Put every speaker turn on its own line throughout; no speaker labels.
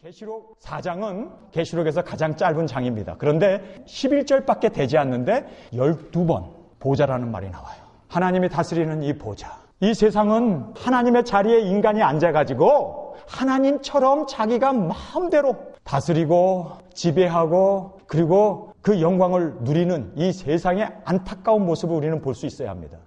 계시록 4장은 계시록에서 가장 짧은 장입니다. 그런데 11절밖에 되지 않는데 12번 보좌라는 말이 나와요. 하나님이 다스리는 이 보좌. 이 세상은 하나님의 자리에 인간이 앉아가지고 하나님처럼 자기가 마음대로 다스리고 지배하고 그리고 그 영광을 누리는 이 세상의 안타까운 모습을 우리는 볼 수 있어야 합니다.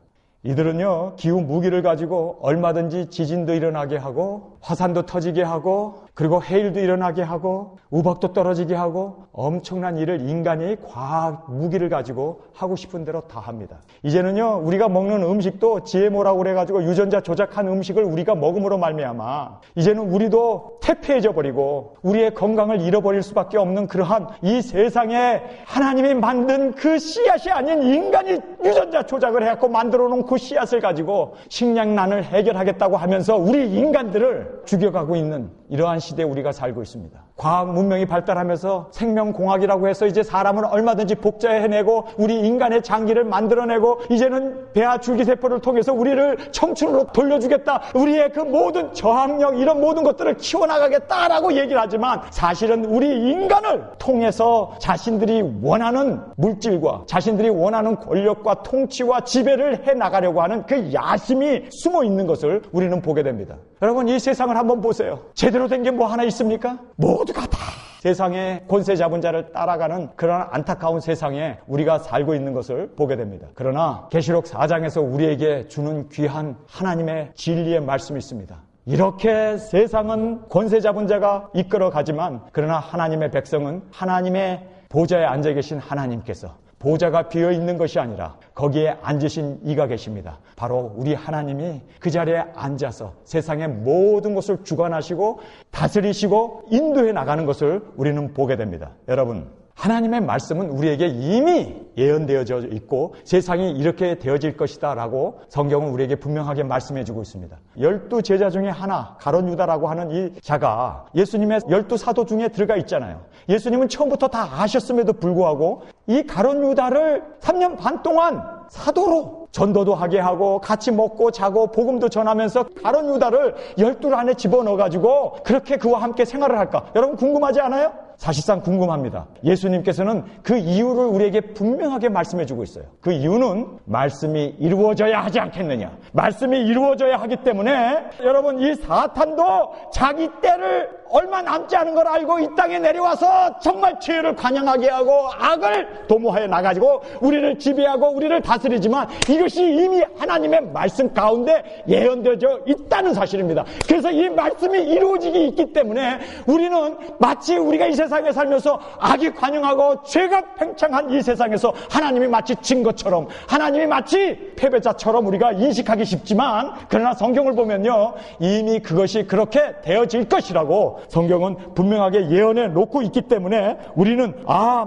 이들은요, 기후 무기를 가지고 얼마든지 지진도 일어나게 하고 화산도 터지게 하고 그리고 해일도 일어나게 하고 우박도 떨어지게 하고 엄청난 일을 인간이 과학 무기를 가지고 하고 싶은 대로 다 합니다. 이제는요, 우리가 먹는 음식도 GMO라고 그래가지고 유전자 조작한 음식을 우리가 먹음으로 말미암아 이제는 우리도 퇴폐해져 버리고 우리의 건강을 잃어버릴 수밖에 없는 그러한 이 세상에 하나님이 만든 그 씨앗이 아닌 인간이 유전자 조작을 해갖고 만들어 놓은 그 씨앗을 가지고 식량난을 해결하겠다고 하면서 우리 인간들을 죽여가고 있는 이러한 시대에 우리가 살고 있습니다. 과학 문명이 발달하면서 생명공학이라고 해서 이제 사람을 얼마든지 복제해내고 우리 인간의 장기를 만들어내고 이제는 배아 줄기세포를 통해서 우리를 청춘으로 돌려주겠다. 우리의 그 모든 저항력 이런 모든 것들을 키워나가겠다라고 얘기를 하지만 사실은 우리 인간을 통해서 자신들이 원하는 물질과 자신들이 원하는 권력과 통치와 지배를 해나가려고 하는 그 야심이 숨어 있는 것을 우리는 보게 됩니다. 여러분, 이 세상을 한번 보세요. 제대로 된 게 뭐 하나 있습니까? 모두가 다 세상의 권세 잡은 자를 따라가는 그런 안타까운 세상에 우리가 살고 있는 것을 보게 됩니다. 그러나 계시록 4장에서 우리에게 주는 귀한 하나님의 진리의 말씀이 있습니다. 이렇게 세상은 권세 잡은 자가 이끌어가지만 그러나 하나님의 백성은 하나님의 보좌에 앉아 계신 하나님께서 보좌가 비어있는 것이 아니라 거기에 앉으신 이가 계십니다. 바로 우리 하나님이 그 자리에 앉아서 세상의 모든 것을 주관하시고 다스리시고 인도해 나가는 것을 우리는 보게 됩니다. 여러분, 하나님의 말씀은 우리에게 이미 예언되어져 있고 세상이 이렇게 되어질 것이다 라고 성경은 우리에게 분명하게 말씀해 주고 있습니다. 12 제자 중에 하나 가룟 유다라고 하는 이 자가 예수님의 12 사도 중에 들어가 있잖아요. 예수님은 처음부터 다 아셨음에도 불구하고 이 가룟 유다를 3년 반 동안 사도로 전도도 하게 하고 같이 먹고 자고 복음도 전하면서 가룟 유다를 12 안에 집어넣어가지고 그렇게 그와 함께 생활을 할까? 여러분 궁금하지 않아요? 사실상 궁금합니다. 예수님께서는 그 이유를 우리에게 분명하게 말씀해 주고 있어요. 그 이유는 말씀이 이루어져야 하지 않겠느냐. 말씀이 이루어져야 하기 때문에 여러분 이 사탄도 자기 때를 얼마 남지 않은 걸 알고 이 땅에 내려와서 정말 죄를 관영하게 하고 악을 도모해 나가지고 우리를 지배하고 우리를 다스리지만 이것이 이미 하나님의 말씀 가운데 예언되어져 있다는 사실입니다. 그래서 이 말씀이 이루어지기 있기 때문에 우리는 마치 우리가 이 세상에 살면서 악이 관영하고 죄가 팽창한 이 세상에서 하나님이 마치 진 것처럼 하나님이 마치 패배자처럼 우리가 인식하기 쉽지만 그러나 성경을 보면요 이미 그것이 그렇게 되어질 것이라고 성경은 분명하게 예언해 놓고 있기 때문에 우리는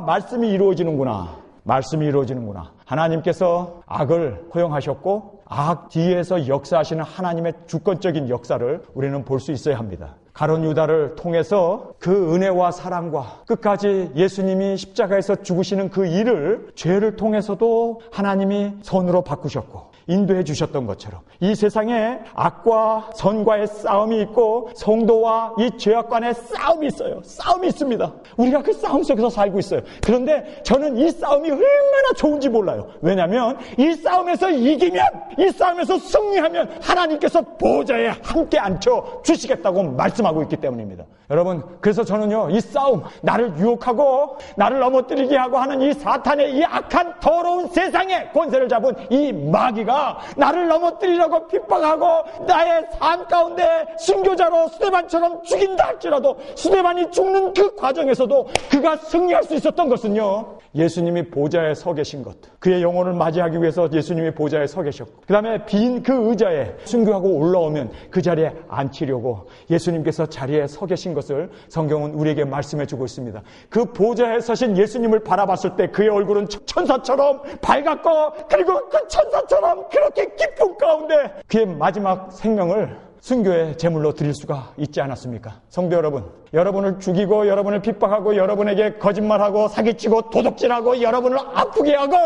말씀이 이루어지는구나. 말씀이 이루어지는구나. 하나님께서 악을 허용하셨고 악 뒤에서 역사하시는 하나님의 주권적인 역사를 우리는 볼 수 있어야 합니다. 가룟 유다를 통해서 그 은혜와 사랑과 끝까지 예수님이 십자가에서 죽으시는 그 일을 죄를 통해서도 하나님이 선으로 바꾸셨고 인도해 주셨던 것처럼 이 세상에 악과 선과의 싸움이 있고 성도와 이 죄악 간의 싸움이 있어요. 싸움이 있습니다. 우리가 그 싸움 속에서 살고 있어요. 그런데 저는 이 싸움이 얼마나 좋은지 몰라요. 왜냐하면 이 싸움에서 이기면 이 싸움에서 승리하면 하나님께서 보좌에 함께 앉혀 주시겠다고 말씀하고 있기 때문입니다. 여러분 그래서 저는요 이 싸움 나를 유혹하고 나를 넘어뜨리게 하고 하는 이 사탄의 이 악한 더러운 세상에 권세를 잡은 이 마귀가 나를 넘어뜨리려고 핍박하고 나의 삶 가운데 순교자로 스데반처럼 죽인다 할지라도 스데반이 죽는 그 과정에서도 그가 승리할 수 있었던 것은요 예수님이 보좌에 서 계신 것 그의 영혼을 맞이하기 위해서 예수님이 보좌에 서 계셨고 그 다음에 빈 그 의자에 순교하고 올라오면 그 자리에 앉히려고 예수님께서 자리에 서 계신 것을 성경은 우리에게 말씀해 주고 있습니다. 그 보좌에 서신 예수님을 바라봤을 때 그의 얼굴은 천사처럼 밝았고 그리고 그 천사처럼 그렇게 기쁨 가운데 그의 마지막 생명을 순교의 제물로 드릴 수가 있지 않았습니까? 성도 여러분, 여러분을 죽이고 여러분을 핍박하고 여러분에게 거짓말하고 사기치고 도둑질하고 여러분을 아프게 하고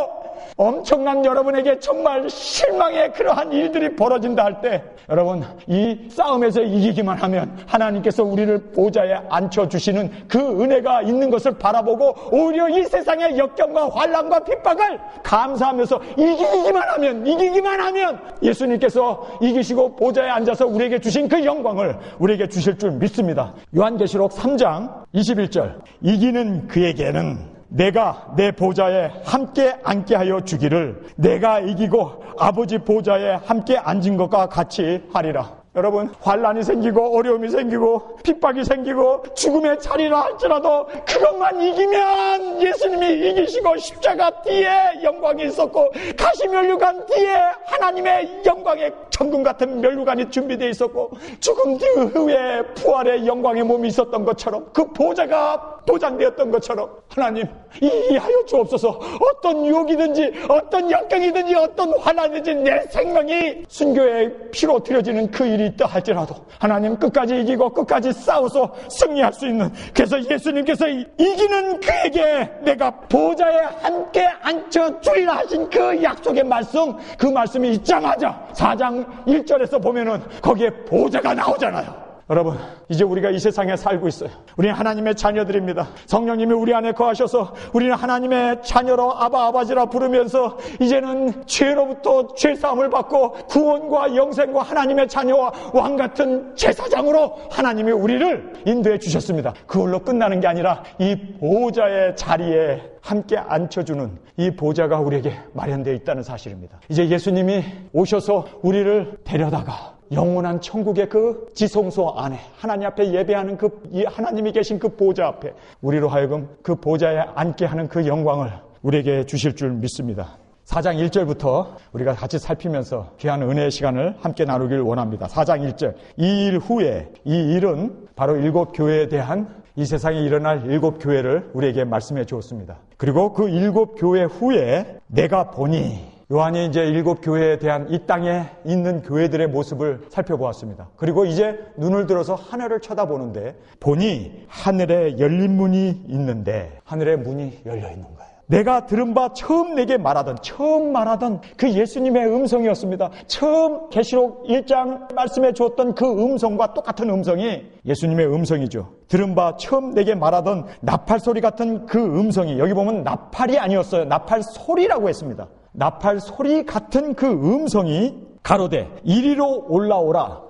엄청난 여러분에게 정말 실망의 그러한 일들이 벌어진다 할 때, 여러분 이 싸움에서 이기기만 하면 하나님께서 우리를 보좌에 앉혀주시는 그 은혜가 있는 것을 바라보고 오히려 이 세상의 역경과 환난과 핍박을 감사하면서 이기기만 하면 예수님께서 이기시고 보좌에 앉아서 우리에게 주신 그 영광을 우리에게 주실 줄 믿습니다. 요한계시록 3장 21절, 이기는 그에게는 내가 내 보좌에 함께 앉게 하여 주기를 내가 이기고 아버지 보좌에 함께 앉은 것과 같이 하리라. 여러분, 환난이 생기고 어려움이 생기고 핍박이 생기고 죽음에 차리라 할지라도 그것만 이기면 예수님이 이기시고 십자가 뒤에 영광이 있었고 가시면류관 뒤에 하나님의 영광의 천금 같은 면류관이 준비되어 있었고 죽음 뒤에 부활의 영광의 몸이 있었던 것처럼 그 보좌가 보장되었던 것처럼 하나님 이해하여 주옵소서. 어떤 유혹이든지 어떤 역경이든지 어떤 환난이든지 내 생명이 순교의 피로 드려지는 그 일이 있다 할지라도 하나님 끝까지 이기고 끝까지 싸워서 승리할 수 있는, 그래서 예수님께서 이기는 그에게 내가 보좌에 함께 앉혀주리라 하신 그 약속의 말씀, 그 말씀이 있자마자 4장 1절에서 보면은 거기에 보좌가 나오잖아요. 여러분, 이제 우리가 이 세상에 살고 있어요. 우리는 하나님의 자녀들입니다. 성령님이 우리 안에 거하셔서 우리는 하나님의 자녀로 아바지라 부르면서 이제는 죄로부터 죄사함을 받고 구원과 영생과 하나님의 자녀와 왕같은 제사장으로 하나님이 우리를 인도해 주셨습니다. 그걸로 끝나는 게 아니라 이 보좌의 자리에 함께 앉혀주는 이 보좌가 우리에게 마련되어 있다는 사실입니다. 이제 예수님이 오셔서 우리를 데려다가 영원한 천국의 그 지성소 안에 하나님 앞에 예배하는 그 하나님이 계신 그 보좌 앞에 우리로 하여금 그 보좌에 앉게 하는 그 영광을 우리에게 주실 줄 믿습니다. 4장 1절부터 우리가 같이 살피면서 귀한 은혜의 시간을 함께 나누길 원합니다. 4장 1절, 이 일 후에, 이 일은 바로 7 교회에 대한 이 세상에 일어날 7 교회를 우리에게 말씀해 주었습니다. 그리고 그 7 교회 후에 내가 보니, 요한이 이제 7 교회에 대한 이 땅에 있는 교회들의 모습을 살펴보았습니다. 그리고 이제 눈을 들어서 하늘을 쳐다보는데 보니 하늘에 열린 문이 있는데 하늘의 문이 열려 있는 거예요. 내가 들은 바 처음 내게 처음 말하던 그 예수님의 음성이었습니다. 처음 계시록 1장 말씀해 주었던 그 음성과 똑같은 음성이 예수님의 음성이죠. 들은 바 처음 내게 말하던 나팔 소리 같은 그 음성이, 여기 보면 나팔이 아니었어요. 나팔 소리라고 했습니다. 나팔 소리 같은 그 음성이 가로되 이리로 올라오라.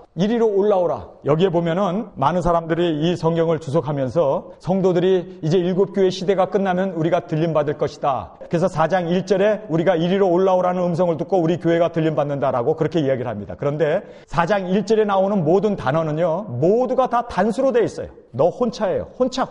여기에 보면은 많은 사람들이 이 성경을 주석하면서 성도들이 이제 7 교회 시대가 끝나면 우리가 들림받을 것이다. 그래서 4장 1절에 우리가 이리로 올라오라는 음성을 듣고 우리 교회가 들림받는다라고 그렇게 이야기를 합니다. 그런데 4장 1절에 나오는 모든 단어는요, 모두가 다 단수로 되어 있어요. 너 혼자예요. 혼자.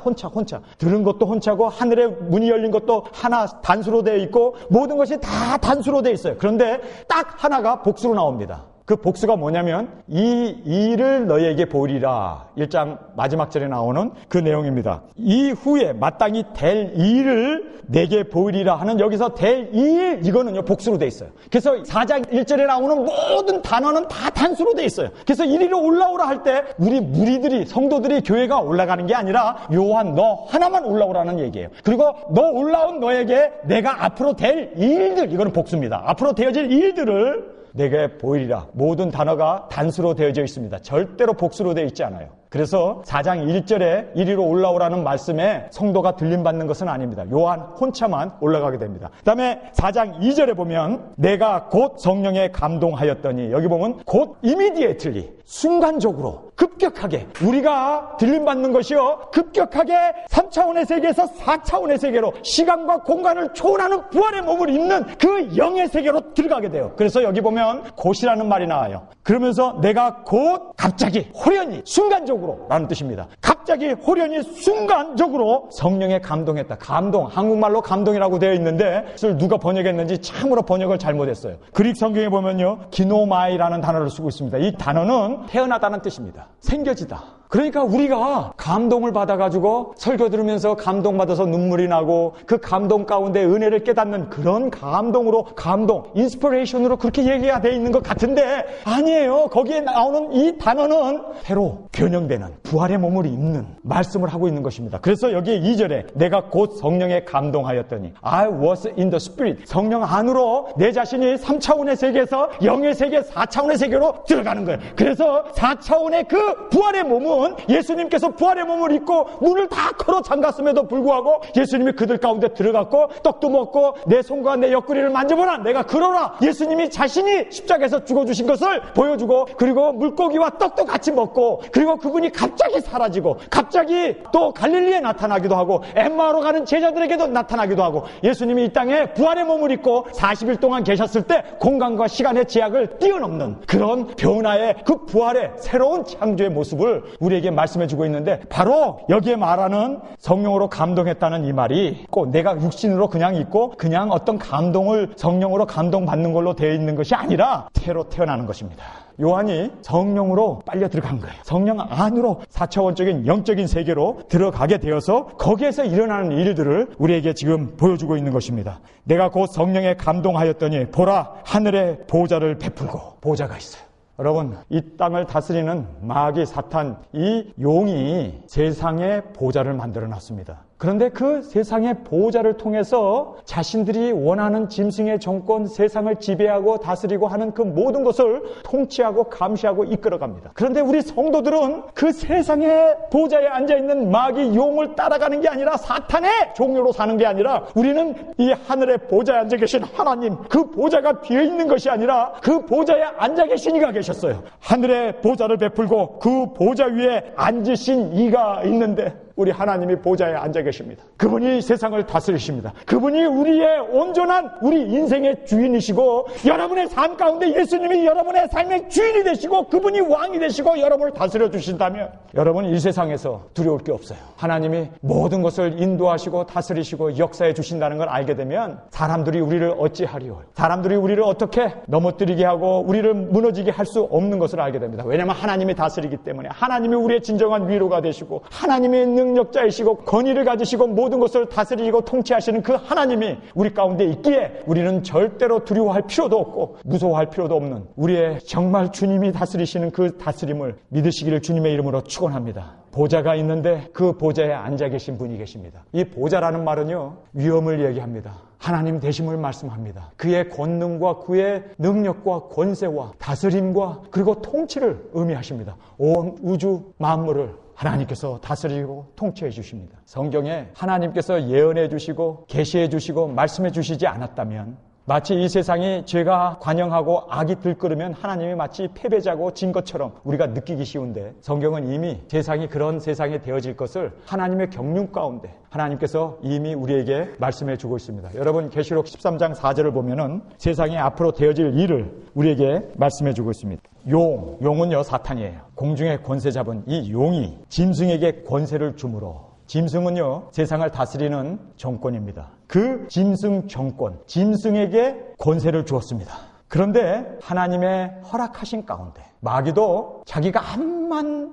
들은 것도 혼자고 하늘의 문이 열린 것도 하나 단수로 되어 있고 모든 것이 다 단수로 되어 있어요. 그런데 딱 하나가 복수로 나옵니다. 그 복수가 뭐냐면 이 일을 너희에게 보이리라. 1장 마지막 절에 나오는 그 내용입니다. 이후에 마땅히 될 일을 내게 보이리라 하는 여기서 될 일, 이거는요 복수로 돼 있어요. 그래서 4장 1절에 나오는 모든 단어는 다 단수로 돼 있어요. 그래서 이리로 올라오라 할 때 우리 무리들이, 성도들이, 교회가 올라가는 게 아니라 요한 너 하나만 올라오라는 얘기예요. 그리고 너 올라온 너에게 내가 앞으로 될 일들, 이거는 복수입니다. 앞으로 되어질 일들을 내게 보이리라. 모든 단어가 단수로 되어져 있습니다. 절대로 복수로 되어 있지 않아요. 그래서 4장 1절에 이리로 올라오라는 말씀에 성도가 들림받는 것은 아닙니다. 요한 혼자만 올라가게 됩니다. 그 다음에 4장 2절에 보면 내가 곧 성령에 감동하였더니, 여기 보면 곧 immediately, 순간적으로, 급격하게 우리가 들림받는 것이요, 급격하게 3차원의 세계에서 4차원의 세계로 시간과 공간을 초월하는 부활의 몸을 입는 그 영의 세계로 들어가게 돼요. 그래서 여기 보면 곧이라는 말이 나와요. 그러면서 내가 곧 갑자기 호련히 순간적으로 라는 뜻입니다. 갑자기 호련히 순간적으로 성령에 감동했다. 감동, 한국말로 감동이라고 되어 있는데 그걸 누가 번역했는지 참으로 번역을 잘못했어요. 그릭 성경에 보면요, 기노마이라는 단어를 쓰고 있습니다. 이 단어는 태어나다는 뜻입니다. 생겨지다. 그러니까 우리가 감동을 받아가지고 설교 들으면서 감동받아서 눈물이 나고 그 감동 가운데 은혜를 깨닫는 그런 감동으로, 감동, 인스피레이션으로 그렇게 얘기가 되어 있는 것 같은데 아니에요. 거기에 나오는 이 단어는 새로 변형되는 부활의 몸을 입는 없는 말씀을 하고 있는 것입니다. 그래서 여기 2절에 내가 곧 성령에 감동하였더니 I was in the Spirit. 성령 안으로 내 자신이 3차원의 세계에서 영의 세계 4차원의 세계로 들어가는 거예요. 그래서 4차원의 그 부활의 몸은 예수님께서 부활의 몸을 입고 문을 다 걸어 잠갔음에도 불구하고 예수님이 그들 가운데 들어갔고 떡도 먹고 내 손과 내 옆구리를 만져보라 내가 그러라. 예수님이 자신이 십자가에서 죽어주신 것을 보여주고 그리고 물고기와 떡도 같이 먹고 그리고 그분이 갑자기 사라지고 갑자기 또 갈릴리에 나타나기도 하고 엠마오로 가는 제자들에게도 나타나기도 하고 예수님이 이 땅에 부활의 몸을 입고 40일 동안 계셨을 때 공간과 시간의 제약을 뛰어넘는 그런 변화의 그 부활의 새로운 창조의 모습을 우리에게 말씀해주고 있는데 바로 여기에 말하는 성령으로 감동했다는 이 말이 꼭 내가 육신으로 그냥 있고 그냥 어떤 감동을 성령으로 감동받는 걸로 되어 있는 것이 아니라 새로 태어나는 것입니다. 요한이 성령으로 빨려 들어간 거예요. 성령 안으로 4차원적인 영적인 세계로 들어가게 되어서 거기에서 일어나는 일들을 우리에게 지금 보여주고 있는 것입니다. 내가 곧 성령에 감동하였더니 보라 하늘에 보좌를 베풀고 보좌가 있어요. 여러분 이 땅을 다스리는 마귀 사탄 이 용이 세상의 보좌를 만들어 놨습니다. 그런데 그 세상의 보호자를 통해서 자신들이 원하는 짐승의 정권, 세상을 지배하고 다스리고 하는 그 모든 것을 통치하고 감시하고 이끌어갑니다. 그런데 우리 성도들은 그 세상의 보호자에 앉아있는 마귀 용을 따라가는 게 아니라 사탄의 종료로 사는 게 아니라 우리는 이 하늘의 보좌에 앉아 계신 하나님 그 보좌가 비어있는 것이 아니라 그 보좌에 앉아 계신 이가 계셨어요. 하늘의 보좌를 베풀고 그 보좌 위에 앉으신 이가 있는데 우리 하나님이 보좌에 앉아 계십니다. 그분이 세상을 다스리십니다. 그분이 우리의 온전한 우리 인생의 주인이시고 여러분의 삶 가운데 예수님이 여러분의 삶의 주인이 되시고 그분이 왕이 되시고 여러분을 다스려 주신다면 여러분은 이 세상에서 두려울 게 없어요. 하나님이 모든 것을 인도하시고 다스리시고 역사해 주신다는 걸 알게 되면 사람들이 우리를 어찌하리요. 사람들이 우리를 어떻게 넘어뜨리게 하고 우리를 무너지게 할 수 없는 것을 알게 됩니다. 왜냐하면 하나님이 다스리기 때문에 하나님이 우리의 진정한 위로가 되시고 하나님의 능력자이시고 권위를 가지시고 모든 것을 다스리고 통치하시는 그 하나님이 우리 가운데 있기에 우리는 절대로 두려워할 필요도 없고 무서워할 필요도 없는 우리의 정말 주님이 다스리시는 그 다스림을 믿으시기를 주님의 이름으로 축원합니다. 보좌가 있는데 그 보좌에 앉아 계신 분이 계십니다. 이 보좌라는 말은요 위엄을 얘기합니다. 하나님 되심을 말씀합니다. 그의 권능과 그의 능력과 권세와 다스림과 그리고 통치를 의미하십니다. 온 우주 만물을 하나님께서 다스리고 통치해 주십니다. 성경에 하나님께서 예언해 주시고 계시해 주시고 말씀해 주시지 않았다면 마치 이 세상이 죄가 관영하고 악이 들끓으면 하나님이 마치 패배자고 진 것처럼 우리가 느끼기 쉬운데 성경은 이미 세상이 그런 세상이 되어질 것을 하나님의 경륜 가운데 하나님께서 이미 우리에게 말씀해 주고 있습니다. 여러분 계시록 13장 4절을 보면은 세상에 앞으로 되어질 일을 우리에게 말씀해 주고 있습니다. 용은요 사탄이에요. 공중의 권세 잡은 이 용이 짐승에게 권세를 주므로 짐승은요 세상을 다스리는 정권입니다. 그 짐승 정권, 짐승에게 권세를 주었습니다. 그런데 하나님의 허락하신 가운데 마귀도 자기가 암만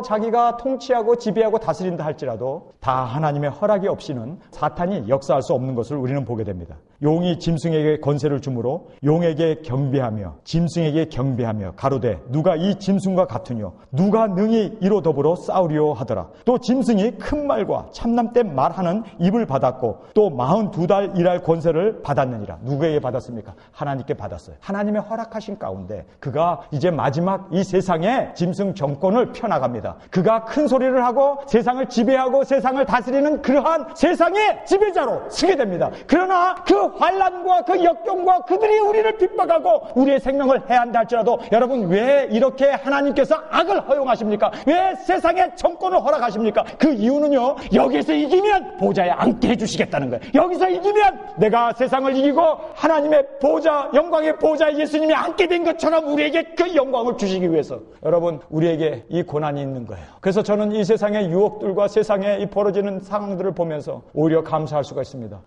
자기가 통치하고 지배하고 다스린다 할지라도 다 하나님의 허락이 없이는 사탄이 역사할 수 없는 것을 우리는 보게 됩니다. 용이 짐승에게 권세를 주므로 용에게 경배하며 짐승에게 경배하며 가로되 누가 이 짐승과 같으뇨 누가 능히 이로 더불어 싸우리오 하더라. 또 짐승이 큰 말과 참남된 말하는 입을 받았고 또 42달 일할 권세를 받았느니라. 누구에게 받았습니까? 하나님께 받았어요. 하나님의 허락하신 가운데 그가 이제 마지막 이 세상에 짐승 정권을 펴나갑니다. 그가 큰 소리를 하고 세상을 지배하고 세상을 다스리는 그러한 세상의 지배자로 서게 됩니다. 그러나 그 환난과 그 역경과 그들이 우리를 핍박하고 우리의 생명을 해한다 할지라도 여러분 왜 이렇게 하나님께서 악을 허용하십니까? 왜 세상의 정권을 허락하십니까? 그 이유는요 여기서 이기면 보좌에 앉게 해주시겠다는 거예요. 여기서 이기면 내가 세상을 이기고 하나님의 보좌 영광의 보좌에 예수님이 앉게 된 것처럼 우리에게 그 영광을 주시기 위해서 여러분 우리에게 이 고난이 있는 거예요. 그래서 저는 이 세상의 유혹들과 세상에 이 벌어지는 상황들을 보면서 오히려 감사할 수가 있습니다.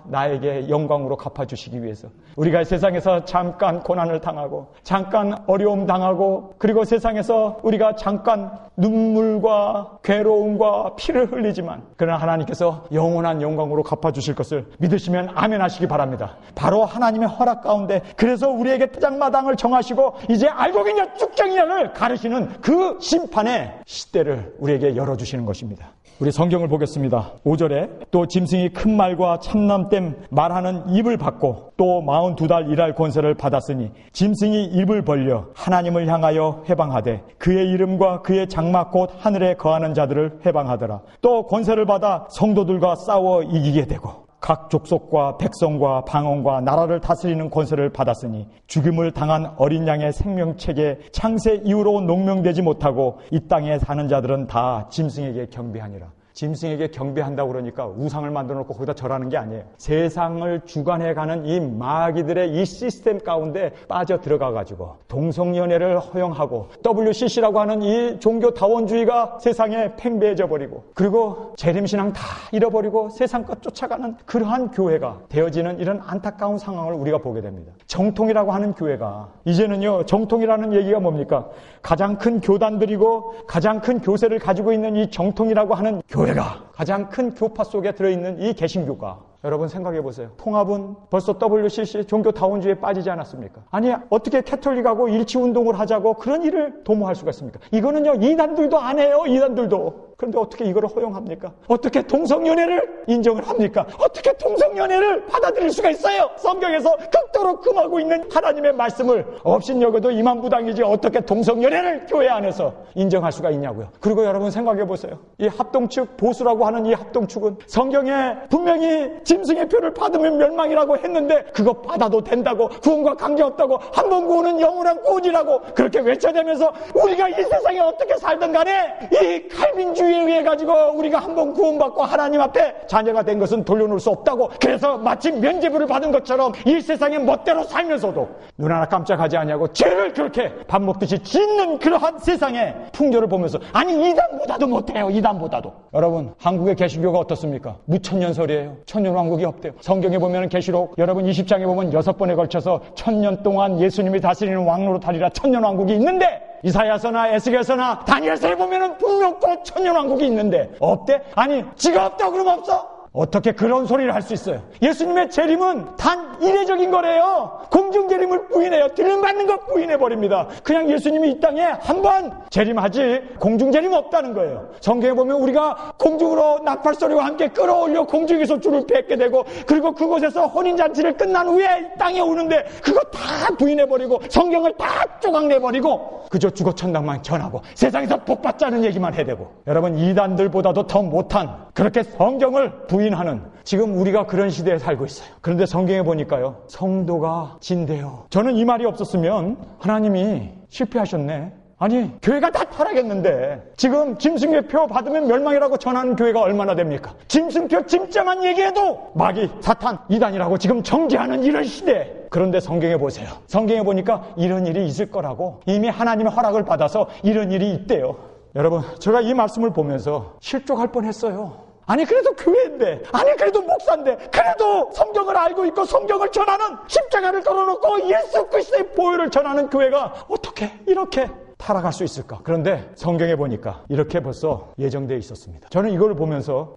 나에게 영광으로 갚아주시기 위해서 우리가 세상에서 잠깐 고난을 당하고 잠깐 어려움 당하고 그리고 세상에서 우리가 잠깐 눈물과 괴로움과 피를 흘리지만 그러나 하나님께서 영원한 영광으로 갚아주실 것을 믿으시면 아멘 하시기 바랍니다. 바로 하나님의 허락 가운데 그래서 우리에게 타작마당을 정하시고 이제 알고 계냐 쭉정이야를 가르치는 그 심판의 시대를 우리에게 열어주시는 것입니다. 우리 성경을 보겠습니다. 5절에 또 짐승이 큰 말과 참남댐 말하는 입을 받고 또 42달 일할 권세를 받았으니 짐승이 입을 벌려 하나님을 향하여 회방하되 그의 이름과 그의 장막 곧 하늘에 거하는 자들을 회방하더라. 또 권세를 받아 성도들과 싸워 이기게 되고 각 족속과 백성과 방언과 나라를 다스리는 권세를 받았으니 죽임을 당한 어린 양의 생명책에 창세 이후로 농명되지 못하고 이 땅에 사는 자들은 다 짐승에게 경배하니라. 짐승에게 경배한다고 그러니까 우상을 만들어 놓고 거기다 절하는 게 아니에요. 세상을 주관해가는 이 마귀들의 이 시스템 가운데 빠져 들어가가지고 동성연애를 허용하고 WCC라고 하는 이 종교다원주의가 세상에 팽배해져 버리고 그리고 재림신앙 다 잃어버리고 세상껏 쫓아가는 그러한 교회가 되어지는 이런 안타까운 상황을 우리가 보게 됩니다. 정통이라고 하는 교회가 이제는요, 정통이라는 얘기가 뭡니까? 가장 큰 교단들이고 가장 큰 교세를 가지고 있는 이 정통이라고 하는 교회가 가장 큰 교파 속에 들어있는 이 개신교가 여러분 생각해 보세요. 통합은 벌써 WCC 종교다원주의에 빠지지 않았습니까? 아니 어떻게 캐톨릭하고 일치운동을 하자고 그런 일을 도모할 수가 있습니까? 이거는요 이단들도 안 해요. 이단들도. 그런데 어떻게 이거를 허용합니까? 어떻게 동성연애를 인정을 합니까? 어떻게 동성연애를 받아들일 수가 있어요? 성경에서 극도로 금하고 있는 하나님의 말씀을 업신여겨도 이만부당이지 어떻게 동성연애를 교회 안에서 인정할 수가 있냐고요. 그리고 여러분 생각해 보세요. 이 합동측 보수라고 하는 이 합동측은 성경에 분명히 짐승의 표를 받으면 멸망이라고 했는데 그거 받아도 된다고 구원과 관계없다고 한 번 구원은 영원한 구원이라고 그렇게 외쳐대면서 우리가 이 세상에 어떻게 살든 간에 이 칼빈주의에 의해 가지고 우리가 한 번 구원받고 하나님 앞에 자녀가 된 것은 돌려놓을 수 없다고 그래서 마치 면죄부를 받은 것처럼 이 세상에 멋대로 살면서도 눈 하나 깜짝하지 않냐고 죄를 그렇게 밥 먹듯이 짓는 그러한 세상의 풍조를 보면서 아니 이단보다도 못해요. 이단보다도. 여러분 한국의 개신교가 어떻습니까? 무천년설이에요. 천년왕국이 없대요. 성경에 보면 계시록 여러분 20장에 보면 6번에 걸쳐서 1000년 동안 예수님이 다스리는 왕로로 다리라 천년왕국이 있는데 이사야서나 에스겔서나 다니엘서에 보면은 분명 꼭 천년왕국이 있는데 없대? 아니 지가 없다고 그러면 없어? 어떻게 그런 소리를 할 수 있어요? 예수님의 재림은 단 이례적인 거래요. 공중재림을 부인해요. 들림받는 것 부인해버립니다. 그냥 예수님이 이 땅에 한 번 재림하지 공중재림 없다는 거예요. 성경에 보면 우리가 공중으로 나팔소리와 함께 끌어올려 공중에서 주를 뵙게 되고 그리고 그곳에서 혼인잔치를 끝난 후에 이 땅에 오는데 그거 다 부인해버리고 성경을 다 조각내버리고 그저 주거천당만 전하고 세상에서 복받자는 얘기만 해대고 여러분 이단들보다도 더 못한 그렇게 성경을 부인하는 지금 우리가 그런 시대에 살고 있어요. 그런데 성경에 보니까요. 성도가 진대요. 저는 이 말이 없었으면 하나님이 실패하셨네. 아니 교회가 다 타락했는데 지금 짐승의 표 받으면 멸망이라고 전하는 교회가 얼마나 됩니까? 짐승표 짐자만 얘기해도 마귀, 사탄, 이단이라고 지금 정죄하는 이런 시대. 그런데 성경에 보세요. 성경에 보니까 이런 일이 있을 거라고 이미 하나님의 허락을 받아서 이런 일이 있대요. 여러분 제가 이 말씀을 보면서 실족할 뻔했어요. 아니 그래도 교회인데 아니 그래도 목사인데 그래도 성경을 알고 있고 성경을 전하는 십자가를 걸어놓고 예수 그리스도의 보혈을 전하는 교회가 어떻게 이렇게 타락할 수 있을까? 그런데 성경에 보니까 이렇게 벌써 예정되어 있었습니다. 저는 이걸 보면서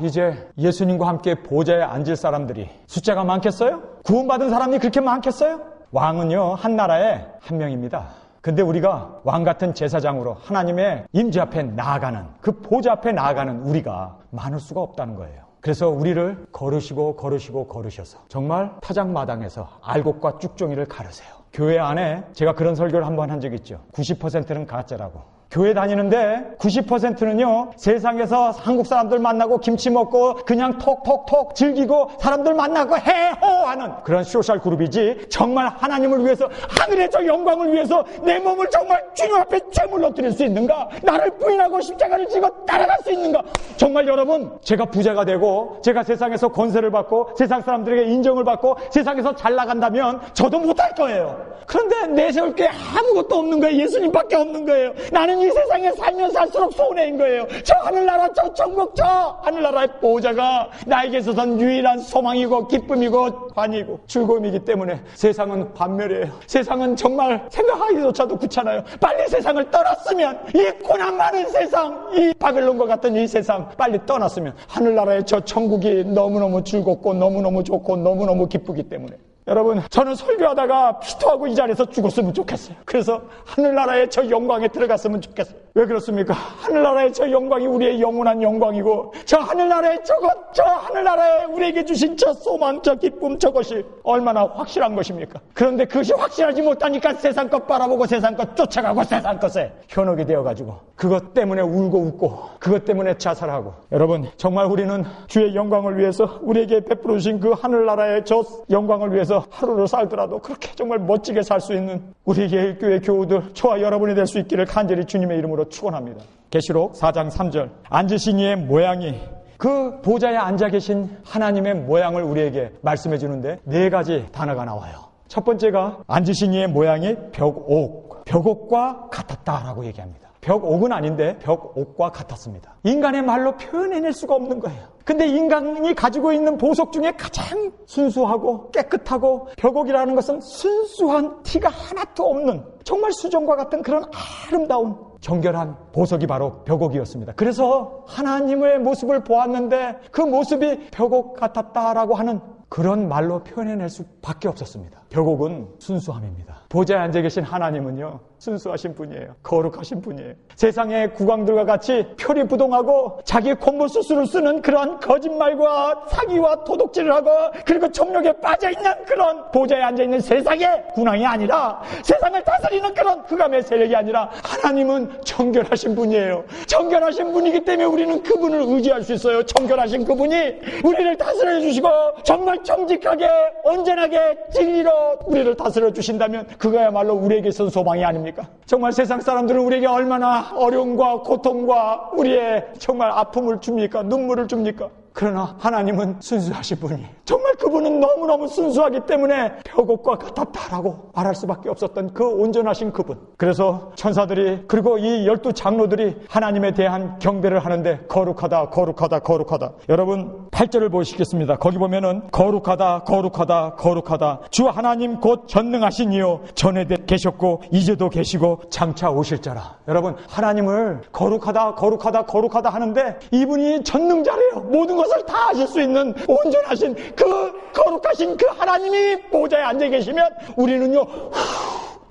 이제 예수님과 함께 보좌에 앉을 사람들이 숫자가 많겠어요? 구원받은 사람이 그렇게 많겠어요? 왕은요 한 나라에 한 명입니다. 근데 우리가 왕 같은 제사장으로 하나님의 임재 앞에 나아가는 그 보좌 앞에 나아가는 우리가 많을 수가 없다는 거예요. 그래서 우리를 거르셔서 정말 타작마당에서 알곡과 쭉종이를 가르세요. 교회 안에 제가 그런 설교를 한번 한 적이 있죠. 90%는 가짜라고. 교회 다니는데 90%는요 세상에서 한국 사람들 만나고 김치 먹고 그냥 톡톡톡 즐기고 사람들 만나고 해호하는 그런 소셜 그룹이지 정말 하나님을 위해서 하늘의 저 영광을 위해서 내 몸을 정말 주님 앞에 제물로 드릴 수 있는가? 나를 부인하고 십자가를 지고 따라갈 수 있는가? 정말 여러분 제가 부자가 되고 제가 세상에서 권세를 받고 세상 사람들에게 인정을 받고 세상에서 잘 나간다면 저도 못할 거예요. 그런데 내세울 게 아무것도 없는 거예요. 예수님밖에 없는 거예요. 나는 이 세상에 살면 살수록 손해인 거예요. 저 하늘나라 저 천국 저 하늘나라의 보호자가 나에게 있어서는 유일한 소망이고 기쁨이고 환희고 즐거움이기 때문에 세상은 반멸이에요. 세상은 정말 생각하기조차도 귀찮아요. 빨리 세상을 떠났으면 이 고난 많은 세상 이 바벨론과 같은 이 세상 빨리 떠났으면 하늘나라의 저 천국이 너무너무 즐겁고 너무너무 좋고 너무너무 기쁘기 때문에 여러분, 저는 설교하다가 피토하고 이 자리에서 죽었으면 좋겠어요. 그래서 하늘나라의 저 영광에 들어갔으면 좋겠어요. 왜 그렇습니까? 하늘나라의 저 영광이 우리의 영원한 영광이고, 저 하늘나라의 저 하늘나라에 우리에게 주신 저 소망, 저 기쁨, 저것이 얼마나 확실한 것입니까? 그런데 그것이 확실하지 못하니까 세상 것 바라보고 세상 것 쫓아가고 세상 것에 현혹이 되어가지고 그것 때문에 울고 웃고 그것 때문에 자살하고. 여러분, 정말 우리는 주의 영광을 위해서 우리에게 베풀어 주신 그 하늘나라의 저 영광을 위해서 하루를 살더라도 그렇게 정말 멋지게 살 수 있는 우리 예일교회 교우들, 저와 여러분이 될 수 있기를 간절히 주님의 이름으로 축원합니다. 계시록 4장 3절, 앉으신 이의 모양이, 그 보좌에 앉아 계신 하나님의 모양을 우리에게 말씀해 주는데 4가지 단어가 나와요. 첫 번째가 앉으신 이의 모양이 벽옥과 같았다라고 얘기합니다. 벽옥은 아닌데 벽옥과 같았습니다. 인간의 말로 표현해낼 수가 없는 거예요. 근데 인간이 가지고 있는 보석 중에 가장 순수하고 깨끗하고, 벽옥이라는 것은 순수한 티가 하나도 없는 정말 수정과 같은 그런 아름다운 정결한 보석이 바로 벽옥이었습니다. 그래서 하나님의 모습을 보았는데 그 모습이 벽옥 같았다라고 하는 그런 말로 표현해낼 수밖에 없었습니다. 벽옥은 순수함입니다. 보좌에 앉아 계신 하나님은요, 순수하신 분이에요. 거룩하신 분이에요. 세상의 국왕들과 같이 표리부동하고 자기 콤보수술을 쓰는 그런 거짓말과 사기와 도둑질을 하고 그리고 점력에 빠져있는 그런 보좌에 앉아있는 세상의 군왕이 아니라, 세상을 다스리는 그런 흑암의 세력이 아니라 하나님은 정결하신 분이에요. 정결하신 분이기 때문에 우리는 그분을 의지할 수 있어요. 정결하신 그분이 우리를 다스려 주시고 정말 정직하게 온전하게 진리로 우리를 다스려 주신다면 그거야말로 우리에게 있어서 소망이 아닙니까? 정말 세상 사람들은 우리에게 얼마나 어려움과 고통과 우리의 정말 아픔을 줍니까? 눈물을 줍니까? 그러나 하나님은 순수하신 분이, 정말 그분은 너무너무 순수하기 때문에 벽옥과 같았다라고 말할 수밖에 없었던 그 온전하신 그분. 그래서 천사들이, 그리고 이 12장로들이 하나님에 대한 경배를 하는데 거룩하다, 거룩하다, 거룩하다. 여러분 8절을 보시겠습니다. 거기 보면은 거룩하다, 거룩하다, 거룩하다. 주 하나님 곧 전능하신 이요 전에도 계셨고 이제도 계시고 장차 오실 자라. 여러분, 하나님을 거룩하다, 거룩하다, 거룩하다 하는데 이분이 전능자래요. 모든 것을 다 하실 수 있는 온전하신 그 거룩하신 그 하나님이 보좌에 앉아 계시면 우리는요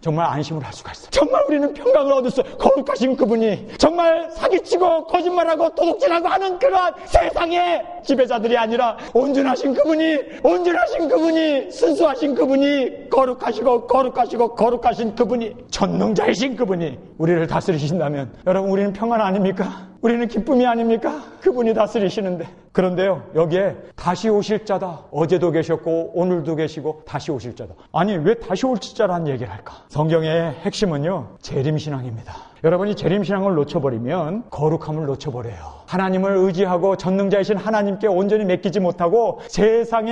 정말 안심을 할 수가 있어요. 정말 우리는 평강을 얻었어요. 거룩하신 그분이 정말 사기치고 거짓말하고 도둑질하고 하는 그러한 세상의 지배자들이 아니라 온전하신 그분이 순수하신 그분이 거룩하시고 거룩하신 그분이 전능자이신 그분이 우리를 다스리신다면 여러분, 우리는 평안 아닙니까? 우리는 기쁨이 아닙니까? 그분이 다스리시는데. 그런데요, 여기에 다시 오실 자다. 어제도 계셨고 오늘도 계시고 다시 오실 자다. 아니, 왜 다시 오실 자라는 얘기를 할까? 성경의 핵심은요, 재림신앙입니다. 여러분이 재림신앙을 놓쳐버리면 거룩함을 놓쳐버려요. 하나님을 의지하고 전능자이신 하나님께 온전히 맡기지 못하고 세상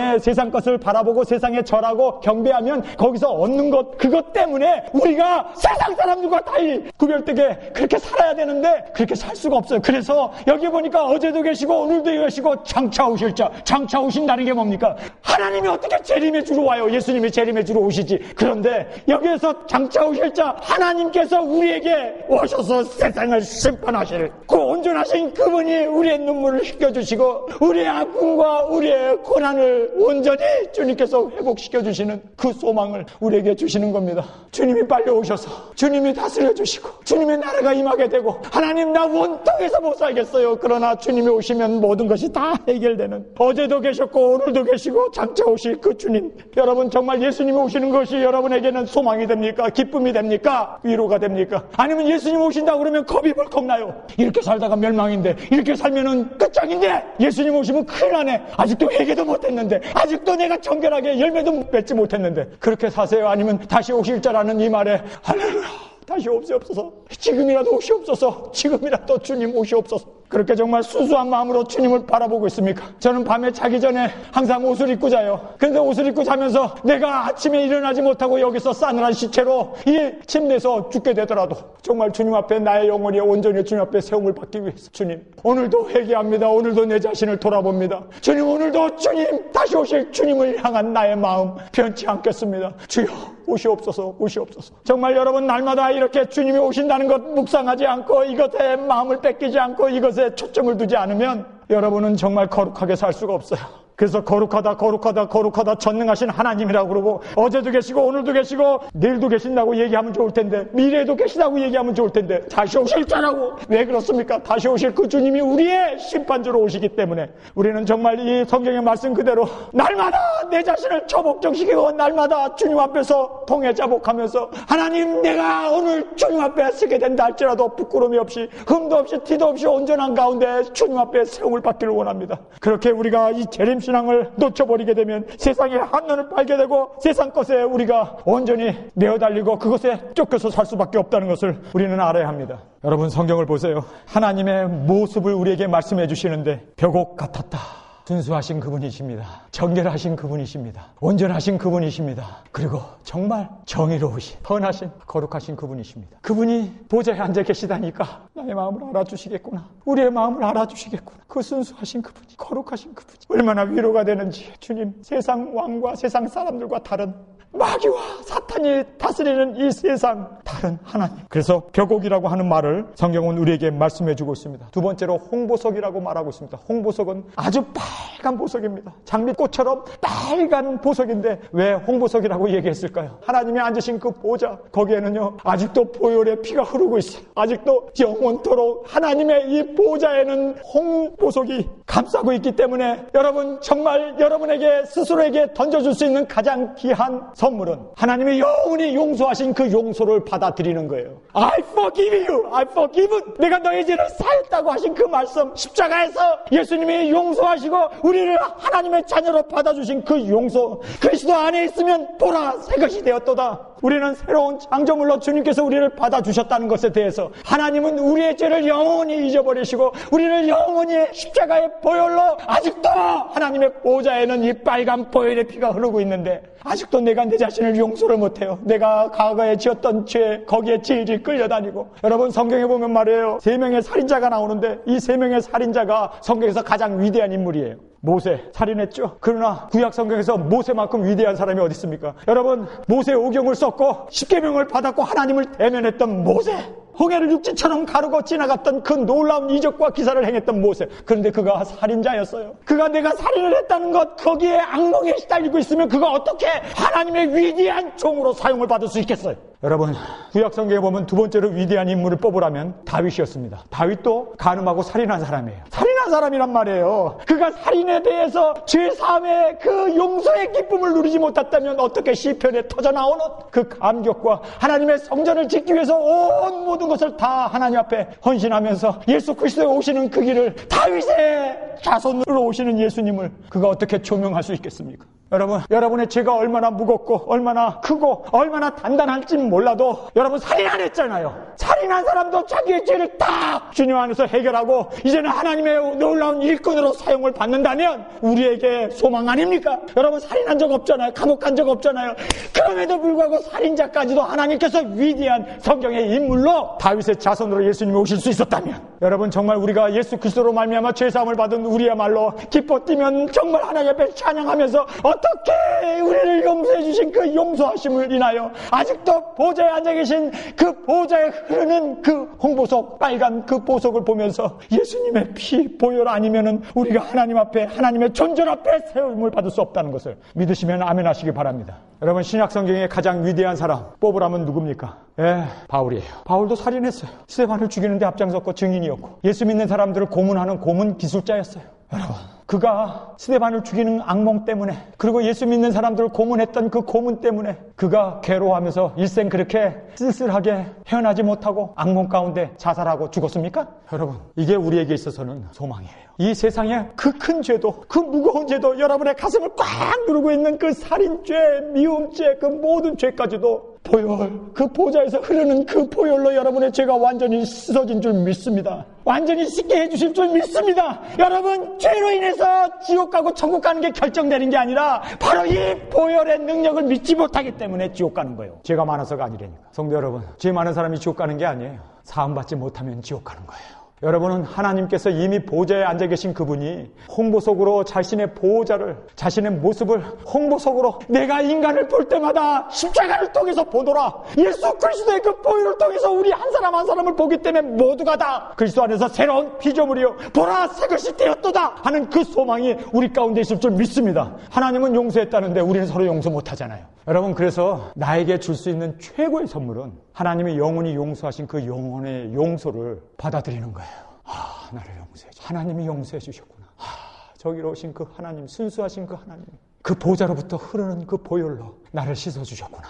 것을 바라보고 세상에 절하고 경배하면 거기서 얻는 것, 그것 때문에 우리가 세상 사람들과 달리 구별되게 그렇게 살아야 되는데 그렇게 살 수가 없어요. 그래서 여기 보니까 어제도 계시고 오늘도 계시고 장차 오실 자, 장차 오신다는 게 뭡니까? 하나님이 어떻게 재림의 주로 와요? 예수님이 재림의 주로 오시지. 그런데 여기에서 장차 오실 자, 하나님께서 우리에게 오셔서 세상을 심판하실 그 온전하신 그분이 우리의 눈물을 씻겨주시고 우리의 아픔과 우리의 고난을 온전히 주님께서 회복시켜주시는 그 소망을 우리에게 주시는 겁니다. 주님이 빨리 오셔서 주님이 다스려 주시고 주님의 나라가 임하게 되고, 하나님 나 원통에서 못 살겠어요. 그러나 주님이 오시면 모든 것이 다 해결되는, 어제도 계셨고 오늘도 계시고 장차 오실 그 주님. 여러분, 정말 예수님이 오시는 것이 여러분에게는 소망이 됩니까? 기쁨이 됩니까? 위로가 됩니까? 아니면 예수님 오신다 그러면 겁이 벌컥 나요. 이렇게 살다가 멸망인데, 이렇게 살면은 끝장인데, 예수님 오시면 큰일 나네. 아직도 회개도 못했는데, 아직도 내가 정결하게 열매도 맺지 못했는데, 그렇게 사세요? 아니면 다시 오실 자라는 이 말에 할렐루야, 다시 오시옵소서, 지금이라도 오시옵소서, 지금이라도 주님 오시옵소서. 그렇게 정말 순수한 마음으로 주님을 바라보고 있습니까? 저는 밤에 자기 전에 항상 옷을 입고 자요. 그런데 옷을 입고 자면서 내가 아침에 일어나지 못하고 여기서 싸늘한 시체로 이 침대에서 죽게 되더라도 정말 주님 앞에 나의 영혼이 온전히 주님 앞에 세움을 받기 위해서, 주님 오늘도 회개합니다. 오늘도 내 자신을 돌아봅니다. 주님, 오늘도 주님 다시 오실 주님을 향한 나의 마음 변치 않겠습니다. 주여 오시옵소서, 오시옵소서. 정말 여러분, 날마다 이렇게 주님이 오신다는 것 묵상하지 않고 이것에 마음을 뺏기지 않고 이것에 초점을 두지 않으면 여러분은 정말 거룩하게 살 수가 없어요. 그래서 거룩하다 거룩하다 거룩하다 전능하신 하나님이라고 그러고 어제도 계시고 오늘도 계시고 내일도 계신다고 얘기하면 좋을 텐데 미래에도 계시다고 얘기하면 좋을 텐데 다시 오실 거라고. 왜 그렇습니까? 다시 오실 그 주님이 우리의 심판주로 오시기 때문에 우리는 정말 이 성경의 말씀 그대로 날마다 내 자신을 처복정시키고 날마다 주님 앞에서 통회자복하면서 하나님 내가 오늘 주님 앞에 서게 된다 할지라도 부끄러움이 없이 흠도 없이 티도 없이 온전한 가운데 주님 앞에 세움을 받기를 원합니다. 그렇게 우리가 이 재림신앙을 놓쳐버리게 되면 세상에 한눈을 팔게 되고 세상 것에 우리가 온전히 내어달리고 그것에 쫓겨서 살 수밖에 없다는 것을 우리는 알아야 합니다. 여러분 성경을 보세요. 하나님의 모습을 우리에게 말씀해 주시는데 벽옥 같았다. 순수하신 그분이십니다. 정결하신 그분이십니다. 온전하신 그분이십니다. 그리고 정말 정의로우신 선하신 거룩하신 그분이십니다. 그분이 보좌에 앉아 계시다니까 나의 마음을 알아주시겠구나. 우리의 마음을 알아주시겠구나. 그 순수하신 그분이 거룩하신 그분이 얼마나 위로가 되는지. 주님 세상 왕과 세상 사람들과 다른 마귀와 사탄이 다스리는 이 세상 다른 하나님. 그래서 벽옥이라고 하는 말을 성경은 우리에게 말씀해 주고 있습니다. 두 번째로 홍보석이라고 말하고 있습니다. 홍보석은 아주 빨간 보석입니다. 장미꽃처럼 빨간 보석인데 왜 홍보석이라고 얘기했을까요? 하나님이 앉으신 그 보좌 거기에는요 아직도 보혈의 피가 흐르고 있어요. 아직도 영원토록 하나님의 이 보좌에는 홍보석이 감싸고 있기 때문에 여러분 정말 여러분에게 스스로에게 던져줄 수 있는 가장 귀한 선물은 하나님의 영원히 용서하신 그 용서를 받아들이는 거예요. I forgive you. I forgive. 내가 너의 죄를 사했다고 하신 그 말씀 십자가에서 예수님이 용서하시고 우리를 하나님의 자녀로 받아주신 그 용서 그리스도 안에 있으면 보라 새 것이 되었도다. 우리는 새로운 창조물로 주님께서 우리를 받아주셨다는 것에 대해서 하나님은 우리의 죄를 영원히 잊어버리시고 우리를 영원히 십자가의 보혈로 아직도 하나님의 보좌에는 이 빨간 보혈의 피가 흐르고 있는데 아직도 내가 내 자신을 용서를 못해요. 내가 과거에 지었던 죄 거기에 질질 끌려다니고. 여러분 성경에 보면 말이에요 3명의 살인자가 나오는데 이 3명의 살인자가 성경에서 가장 위대한 인물이에요. 모세 살인했죠. 그러나 구약 성경에서 모세만큼 위대한 사람이 어디 있습니까? 여러분 모세 오경을 썼고 십계명을 받았고 하나님을 대면했던 모세, 홍해를 육지처럼 가르고 지나갔던 그 놀라운 이적과 기사를 행했던 모세. 그런데 그가 살인자였어요. 그가 내가 살인을 했다는 것 거기에 악몽에 시달리고 있으면 그가 어떻게 하나님의 위대한 종으로 사용을 받을 수 있겠어요? 여러분 구약 성경에 보면 두 번째로 위대한 인물을 뽑으라면 다윗이었습니다. 다윗도 간음하고 살인한 사람이에요. 살인한 사람이란 말이에요. 그가 살인에 대해서 죄사함의 그 용서의 기쁨을 누리지 못했다면 어떻게 시편에 터져나오는 그 감격과 하나님의 성전을 짓기 위해서 온 모든 것을 다 하나님 앞에 헌신하면서 예수 그리스도에 오시는 그 길을 다윗의 자손으로 오시는 예수님을 그가 어떻게 조명할 수 있겠습니까? 여러분, 여러분의 죄가 얼마나 무겁고 얼마나 크고 얼마나 단단할지 몰라도 여러분 살인 안 했잖아요. 살인한 사람도 자기의 죄를 딱 주님 안에서 해결하고 이제는 하나님의 놀라운 일꾼으로 사용을 받는다면 우리에게 소망 아닙니까? 여러분 살인한 적 없잖아요. 감옥 간 적 없잖아요. 그럼에도 불구하고 살인자까지도 하나님께서 위대한 성경의 인물로 다윗의 자손으로 예수님이 오실 수 있었다면 여러분 정말 우리가 예수 그리스도로 말미암아 죄사함을 받은 우리야말로 기뻐 뛰면 정말 하나님 앞에 찬양하면서 어떻게 우리를 용서해 주신 그 용서하심을 인하여 아직도 보좌에 앉아 계신 그 보좌에 흐르는 그 홍보석 빨간 그 보석을 보면서 예수님의 피 보혈 아니면은 우리가 하나님 앞에 하나님의 존전 앞에 세움을 받을 수 없다는 것을 믿으시면 아멘 하시기 바랍니다. 여러분 신약 성경의 가장 위대한 사람 뽑으라면 누굽니까? 바울이에요. 바울도 살인했어요. 스데반을 죽이는데 앞장섰고 증인이었고 예수 믿는 사람들을 고문하는 고문 기술자였어요. 여러분 그가 스데반을 죽이는 악몽 때문에 그리고 예수 믿는 사람들을 고문했던 그 고문 때문에 그가 괴로워하면서 일생 그렇게 쓸쓸하게 헤어나지 못하고 악몽 가운데 자살하고 죽었습니까? 여러분 이게 우리에게 있어서는 소망이에요. 이 세상에 그 큰 죄도 그 무거운 죄도 여러분의 가슴을 꽉 누르고 있는 그 살인죄, 미움죄 그 모든 죄까지도 보혈 그 보좌에서 흐르는 그 보혈로 여러분의 죄가 완전히 씻어진 줄 믿습니다. 완전히 씻게 해주실 줄 믿습니다. 여러분 죄로 인해서 지옥 가고 천국 가는 게 결정되는 게 아니라 바로 이 보혈의 능력을 믿지 못하기 때문에 지옥 가는 거예요. 죄가 많아서가 아니라니까. 성도 여러분 죄 많은 사람이 지옥 가는 게 아니에요. 사함받지 못하면 지옥 가는 거예요. 여러분은 하나님께서 이미 보좌에 앉아 계신 그분이 홍보석으로 자신의 보호자를, 자신의 모습을 홍보석으로 내가 인간을 볼 때마다 십자가를 통해서 보노라. 예수 그리스도의 그 보혈을 통해서 우리 한 사람 한 사람을 보기 때문에 모두가 다 그리스도 안에서 새로운 피조물이요 보라 새것이 되었도다 하는 그 소망이 우리 가운데 있을 줄 믿습니다. 하나님은 용서했다는데 우리는 서로 용서 못하잖아요. 여러분, 그래서 나에게 줄 수 있는 최고의 선물은 하나님이 영원히 용서하신 그 영원의 용서를 받아들이는 거예요. 나를 용서해 주. 하나님이 용서해 주셨구나. 저기로우신 그 하나님, 순수하신 그 하나님, 그 보좌로부터 흐르는 그 보혈로 나를 씻어 주셨구나.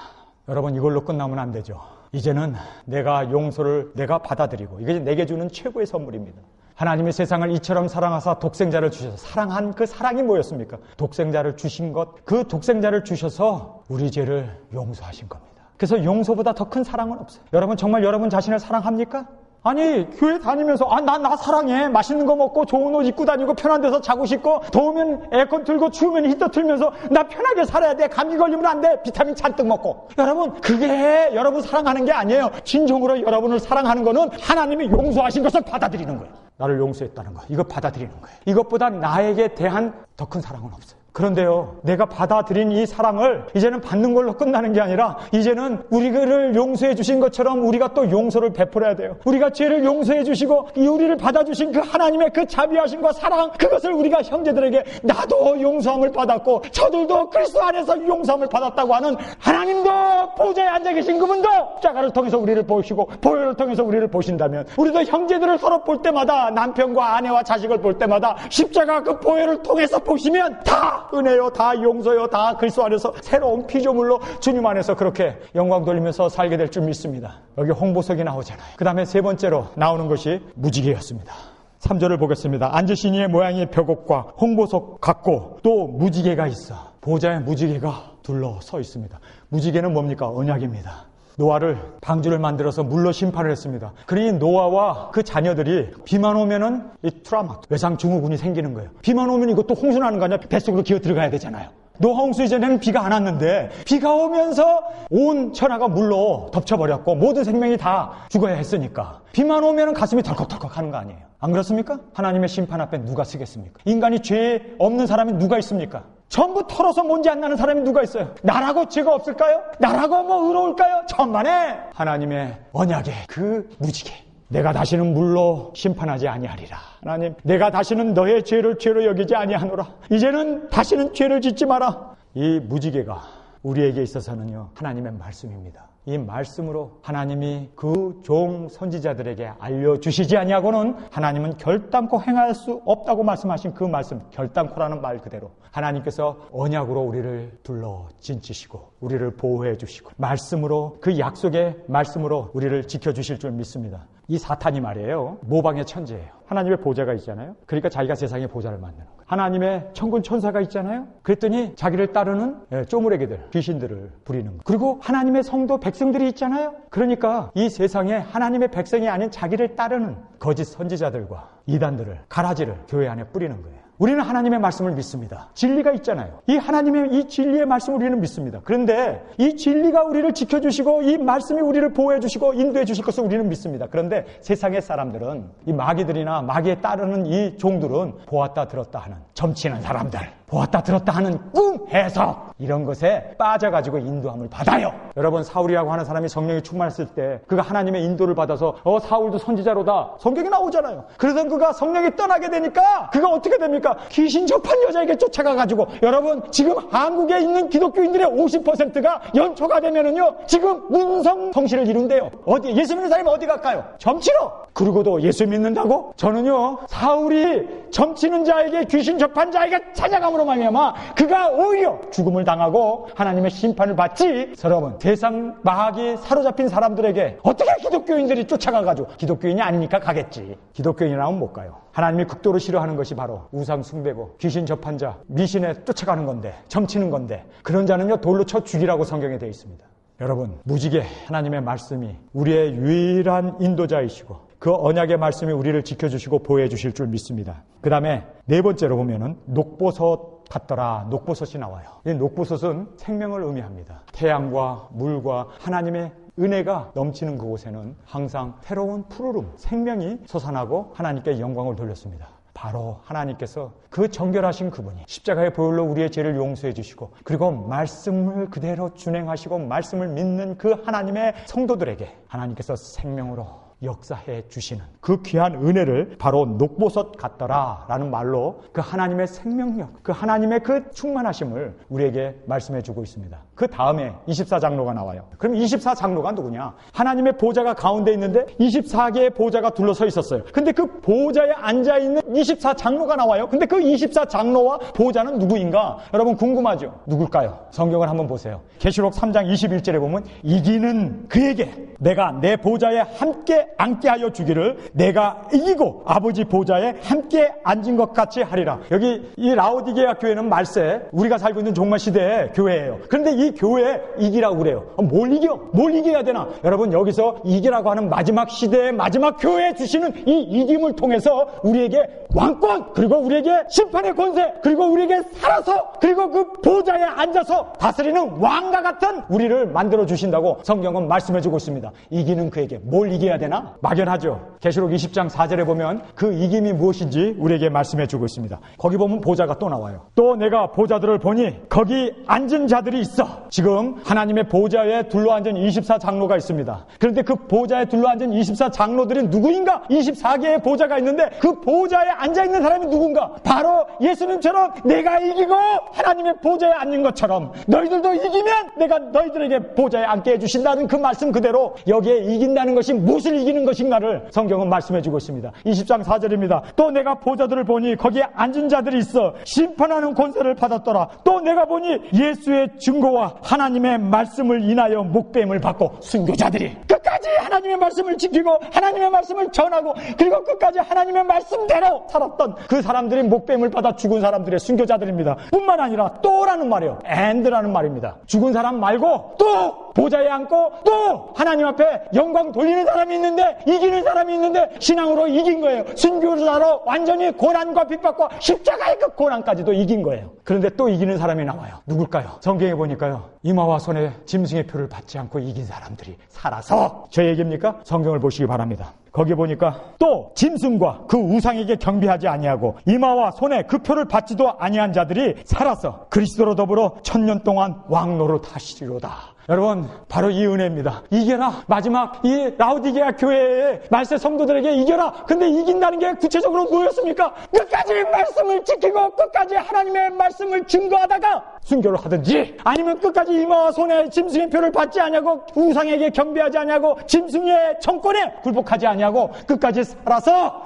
여러분, 이걸로 끝나면 안 되죠. 이제는 내가 용서를 내가 받아들이고, 이게 내게 주는 최고의 선물입니다. 하나님이 세상을 이처럼 사랑하사 독생자를 주셔서, 사랑한 그 사랑이 뭐였습니까? 독생자를 주신 것, 그 독생자를 주셔서 우리 죄를 용서하신 겁니다. 그래서 용서보다 더 큰 사랑은 없어요. 여러분, 정말 여러분 자신을 사랑합니까? 아니, 교회 다니면서 나 사랑해. 맛있는 거 먹고 좋은 옷 입고 다니고 편한 데서 자고 싶고 더우면 에어컨 틀고 추우면 히터 틀면서 나 편하게 살아야 돼. 감기 걸리면 안 돼. 비타민 잔뜩 먹고. 여러분, 그게 여러분 사랑하는 게 아니에요. 진정으로 여러분을 사랑하는 거는 하나님이 용서하신 것을 받아들이는 거예요. 나를 용서했다는 거, 이거 받아들이는 거예요. 이것보다 나에게 대한 더 큰 사랑은 없어요. 그런데요, 내가 받아들인 이 사랑을 이제는 받는 걸로 끝나는 게 아니라 이제는 우리를 용서해 주신 것처럼 우리가 또 용서를 베풀어야 돼요. 우리가 죄를 용서해 주시고 우리를 받아주신 그 하나님의 그 자비하심과 사랑, 그것을 우리가 형제들에게 나도 용서함을 받았고 저들도 그리스도 안에서 용서함을 받았다고 하는 하나님도 보좌에 앉아 계신 그분도 십자가를 통해서 우리를 보시고 보혈을 통해서 우리를 보신다면 우리도 형제들을 서로 볼 때마다 남편과 아내와 자식을 볼 때마다 십자가 그 보혈을 통해서 보시면 다 은혜요, 다 용서요, 다 그리스도 안에서 새로운 피조물로 주님 안에서 그렇게 영광 돌리면서 살게 될 줄 믿습니다. 여기 홍보석이 나오잖아요. 그 다음에 세 번째로 나오는 것이 무지개였습니다. 3절을 보겠습니다. 앉으신 이의 모양이 벽옥과 홍보석 같고 또 무지개가 있어. 보좌에 무지개가 둘러서 있습니다. 무지개는 뭡니까? 언약입니다. 노아를 방주를 만들어서 물로 심판을 했습니다. 그러니 노아와 그 자녀들이 비만 오면은 이 트라우마, 외상증후군이 생기는 거예요. 비만 오면 이것도 홍수 나는 거 아니야? 뱃속으로 기어 들어가야 되잖아요. 노아 홍수 이전에는 비가 안 왔는데 비가 오면서 온 천하가 물로 덮쳐버렸고 모든 생명이 다 죽어야 했으니까 비만 오면은 가슴이 덜컥덜컥 하는 거 아니에요? 안 그렇습니까? 하나님의 심판 앞에 누가 서겠습니까? 인간이 죄 없는 사람이 누가 있습니까? 전부 털어서 먼지 안 나는 사람이 누가 있어요? 나라고 죄가 없을까요? 나라고 뭐 의로울까요? 천만에 하나님의 언약의 그 무지개, 내가 다시는 물로 심판하지 아니하리라. 하나님, 내가 다시는 너의 죄를 죄로 여기지 아니하노라. 이제는 다시는 죄를 짓지 마라. 이 무지개가 우리에게 있어서는요, 하나님의 말씀입니다. 이 말씀으로 하나님이 그 종 선지자들에게 알려주시지 아니하고는 하나님은 결단코 행할 수 없다고 말씀하신 그 말씀, 결단코라는 말 그대로 하나님께서 언약으로 우리를 둘러 진치시고 우리를 보호해 주시고 말씀으로, 그 약속의 말씀으로 우리를 지켜주실 줄 믿습니다. 이 사탄이 말이에요, 모방의 천재예요. 하나님의 보좌가 있잖아요. 그러니까 자기가 세상의 보좌를 만드는 거예요. 하나님의 천군 천사가 있잖아요. 그랬더니 자기를 따르는 쪼무레기들, 귀신들을 부리는 거예요. 그리고 하나님의 성도 백성들이 있잖아요. 그러니까 이 세상에 하나님의 백성이 아닌 자기를 따르는 거짓 선지자들과 이단들을, 가라지를 교회 안에 뿌리는 거예요. 우리는 하나님의 말씀을 믿습니다. 진리가 있잖아요. 이 하나님의 이 진리의 말씀을 우리는 믿습니다. 그런데 이 진리가 우리를 지켜주시고 이 말씀이 우리를 보호해 주시고 인도해 주실 것을 우리는 믿습니다. 그런데 세상의 사람들은, 이 마귀들이나 마귀에 따르는 이 종들은 보았다 들었다 하는, 점치는 사람들, 보았다 들었다 하는 꿈, 해석, 이런 것에 빠져가지고 인도함을 받아요. 여러분, 사울이라고 하는 사람이 성령이 충만했을 때 그가 하나님의 인도를 받아서 사울도 선지자로다, 성경에 나오잖아요. 그러던 그가 성령이 떠나게 되니까 그가 어떻게 됩니까? 귀신 접한 여자에게 쫓아가가지고, 여러분, 지금 한국에 있는 기독교인들의 50%가 연초가 되면은요, 지금 문성 성실을 이룬대요. 어디, 예수 믿는 사람이 어디 갈까요? 점치러. 그러고도 예수 믿는다고? 저는요, 사울이 점치는 자에게, 귀신 접한 자에게 찾아감으로 말미암아 그가 오히려 죽음을 당하고 하나님의 심판을 받지. 여러분, 세상 마귀 사로잡힌 사람들에게 어떻게 기독교인들이 쫓아가가지고, 기독교인이 아니니까 가겠지. 기독교인이라면 못 가요. 하나님이 극도로 싫어하는 것이 바로 우상 숭배고 귀신 접한 자, 미신에 쫓아가는 건데, 점치는 건데, 그런 자는요 돌로 쳐 죽이라고 성경에 되어 있습니다. 여러분, 무지개 하나님의 말씀이 우리의 유일한 인도자이시고 그 언약의 말씀이 우리를 지켜주시고 보호해 주실 줄 믿습니다. 그 다음에 네 번째로 보면은 녹보석 같더라. 녹보석이 나와요. 이 녹보석은 생명을 의미합니다. 태양과 물과 하나님의 은혜가 넘치는 그곳에는 항상 새로운 푸르름, 생명이 솟아나고 하나님께 영광을 돌렸습니다. 바로 하나님께서 그 정결하신 그분이 십자가의 보혈로 우리의 죄를 용서해 주시고 그리고 말씀을 그대로 준행하시고 말씀을 믿는 그 하나님의 성도들에게 하나님께서 생명으로 역사해 주시는 그 귀한 은혜를 바로 녹보석 같더라 라는 말로 그 하나님의 생명력, 그 하나님의 그 충만하심을 우리에게 말씀해 주고 있습니다. 그 다음에 24장로가 나와요. 그럼 24장로가 누구냐? 하나님의 보좌가 가운데 있는데 24개의 보좌가 둘러서 있었어요. 근데 그 보좌에 앉아있는 24장로가 나와요. 근데 그 24장로와 보좌는 누구인가? 여러분 궁금하죠? 누굴까요? 성경을 한번 보세요. 계시록 3장 21절에 보면 이기는 그에게 내가 내 보좌에 함께 앉게 하여 주기를 내가 이기고 아버지 보좌에 함께 앉은 것 같이 하리라. 여기 이 라오디게아 교회는 말세 우리가 살고 있는 종말 시대의 교회예요. 그런데 이 교회에 이기라고 그래요. 뭘 이겨? 뭘 이겨야 되나? 여러분 여기서 이기라고 하는 마지막 시대의 마지막 교회에 주시는 이 이김을 통해서 우리에게 왕권 그리고 우리에게 심판의 권세 그리고 우리에게 살아서 그리고 그 보좌에 앉아서 다스리는 왕과 같은 우리를 만들어 주신다고 성경은 말씀해주고 있습니다. 이기는 그에게 뭘 이겨야 되나? 막연하죠. 계시록 20장 4절에 보면 그 이김이 무엇인지 우리에게 말씀해주고 있습니다. 거기 보면 보좌가 또 나와요. 또 내가 보좌들을 보니 거기 앉은 자들이 있어. 지금 하나님의 보좌에 둘러앉은 24장로가 있습니다. 그런데 그 보좌에 둘러앉은 24장로들이 누구인가? 24개의 보좌가 있는데 그 보좌에 앉아있는 사람이 누군가? 바로 예수님처럼 내가 이기고 하나님의 보좌에 앉는 것처럼 너희들도 이기면 내가 너희들에게 보좌에 앉게 해주신다는 그 말씀 그대로 여기에 이긴다는 것이 무엇을 이기는 것인가를 성경은 말씀해주고 있습니다. 20장 4절입니다. 또 내가 보좌들을 보니 거기에 앉은 자들이 있어 심판하는 권세를 받았더라. 또 내가 보니 예수의 증거와 하나님의 말씀을 인하여 목배임을 받고 순교자들이 끝까지 하나님의 말씀을 지키고 하나님의 말씀을 전하고 그리고 끝까지 하나님의 말씀대로 살았던 그 사람들이 목배임을 받아 죽은 사람들의 순교자들입니다. 뿐만 아니라 또라는 말이에요. and라는 말입니다. 죽은 사람 말고 또 보좌에 앉고 또 하나님 앞에 영광 돌리는 사람이 있는데 이기는 사람이 있는데 신앙으로 이긴 거예요. 순교자로 완전히 고난과 핍박과 십자가의 그 고난까지도 이긴 거예요. 그런데 또 이기는 사람이 나와요. 누굴까요? 성경에 보니까요. 이마와 손에 짐승의 표를 받지 않고 이긴 사람들이 살아서 저 얘기입니까? 성경을 보시기 바랍니다. 거기 보니까 또 짐승과 그 우상에게 경배하지 아니하고 이마와 손에 그 표를 받지도 아니한 자들이 살아서 그리스도로 더불어 1000년 동안 왕노릇 하시리로다. 여러분 바로 이 은혜입니다. 이겨라. 마지막 이 라오디게아 교회의 말세 성도들에게 이겨라. 근데 이긴다는 게 구체적으로 뭐였습니까? 끝까지 말씀을 지키고 끝까지 하나님의 말씀을 증거하다가 순교를 하든지 아니면 끝까지 이마와 손에 짐승의 표를 받지 아니하고 우상에게 경배하지 아니하고 짐승의 정권에 굴복하지 아니하고 끝까지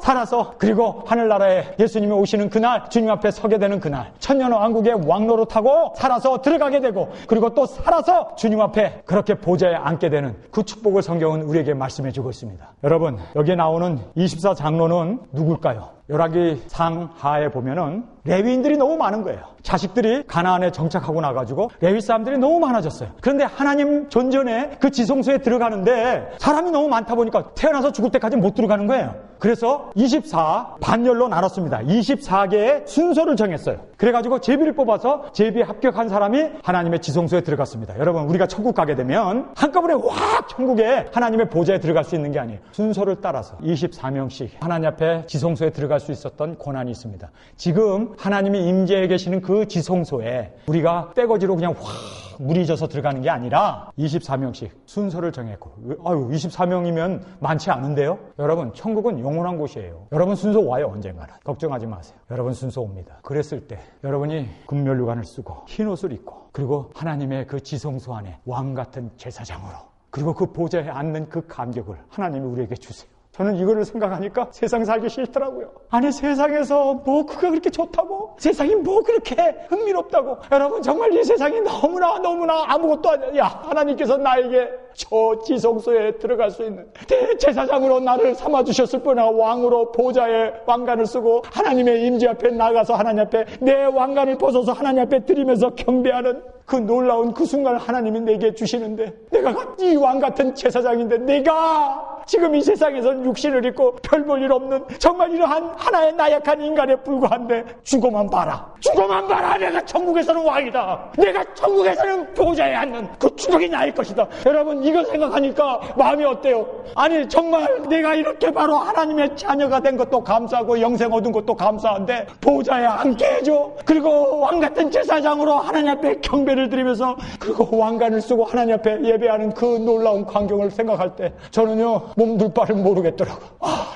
살아서 그리고 하늘나라에 예수님이 오시는 그날 주님 앞에 서게 되는 그날 1000년 왕국의 왕노릇하고 살아서 들어가게 되고 그리고 또 살아서 주님 앞에 그렇게 보좌에 앉게 되는 그 축복을 성경은 우리에게 말씀해 주고 있습니다. 여러분 여기에 나오는 24장로는 누굴까요? 열왕기 상하에 보면은 레위인들이 너무 많은 거예요. 자식들이 가나안에 정착하고 나가지고 레위 사람들이 너무 많아졌어요. 그런데 하나님 존전에 그 지성소에 들어가는데 사람이 너무 많다 보니까 태어나서 죽을 때까지 못 들어가는 거예요. 그래서 24 반열로 나눴습니다. 24개의 순서를 정했어요. 그래가지고 제비를 뽑아서 제비에 합격한 사람이 하나님의 지성소에 들어갔습니다. 여러분 우리가 천국 가게 되면 한꺼번에 확 천국에 하나님의 보좌에 들어갈 수 있는 게 아니에요. 순서를 따라서 24명씩 하나님 앞에 지성소에 들어갈 수 있었던 권한이 있습니다. 지금 하나님이 임재해 계시는 그 지성소에 우리가 떼거지로 그냥 확 물이 져서 들어가는 게 아니라 24명씩 순서를 정했고 24명이면 많지 않은데요? 여러분 천국은 영원한 곳이에요. 여러분 순서 와요. 언젠가는. 걱정하지 마세요. 여러분 순서 옵니다. 그랬을 때 여러분이 금면류관을 쓰고 흰옷을 입고 그리고 하나님의 그 지성소 안에 왕같은 제사장으로 그리고 그 보좌에 앉는 그 감격을 하나님이 우리에게 주세요. 저는 이거를 생각하니까 세상 살기 싫더라고요. 아니 세상에서 뭐 그가 그렇게 좋다고? 세상이 뭐 그렇게 흥미롭다고? 여러분 정말 이 세상이 너무나 아무것도 아니야. 야, 하나님께서 나에게 저 지성소에 들어갈 수 있는 대제사장으로 나를 삼아주셨을 뿐이야. 왕으로 보좌에 왕관을 쓰고 하나님의 임재 앞에 나가서 하나님 앞에 내 왕관을 벗어서 하나님 앞에 드리면서 경배하는 그 놀라운 그 순간을 하나님이 내게 주시는데 내가 이 왕 같은 제사장인데 내가 지금 이 세상에선 육신을 입고 별 볼 일 없는 정말 이러한 하나의 나약한 인간에 불과한데 죽어만 봐라. 죽어만 봐라. 내가 천국에서는 왕이다. 내가 천국에서는 보좌에 앉는 그 주력이 나일 것이다. 여러분 이거 생각하니까 마음이 어때요? 아니 정말 내가 이렇게 바로 하나님의 자녀가 된 것도 감사하고 영생 얻은 것도 감사한데 보좌에 앉게 해줘. 그리고 왕같은 제사장으로 하나님 앞에 경배를 드리면서 그리고 왕관을 쓰고 하나님 앞에 예배하는 그 놀라운 광경을 생각할 때 저는요 몸둘 바를 모르겠더라고요.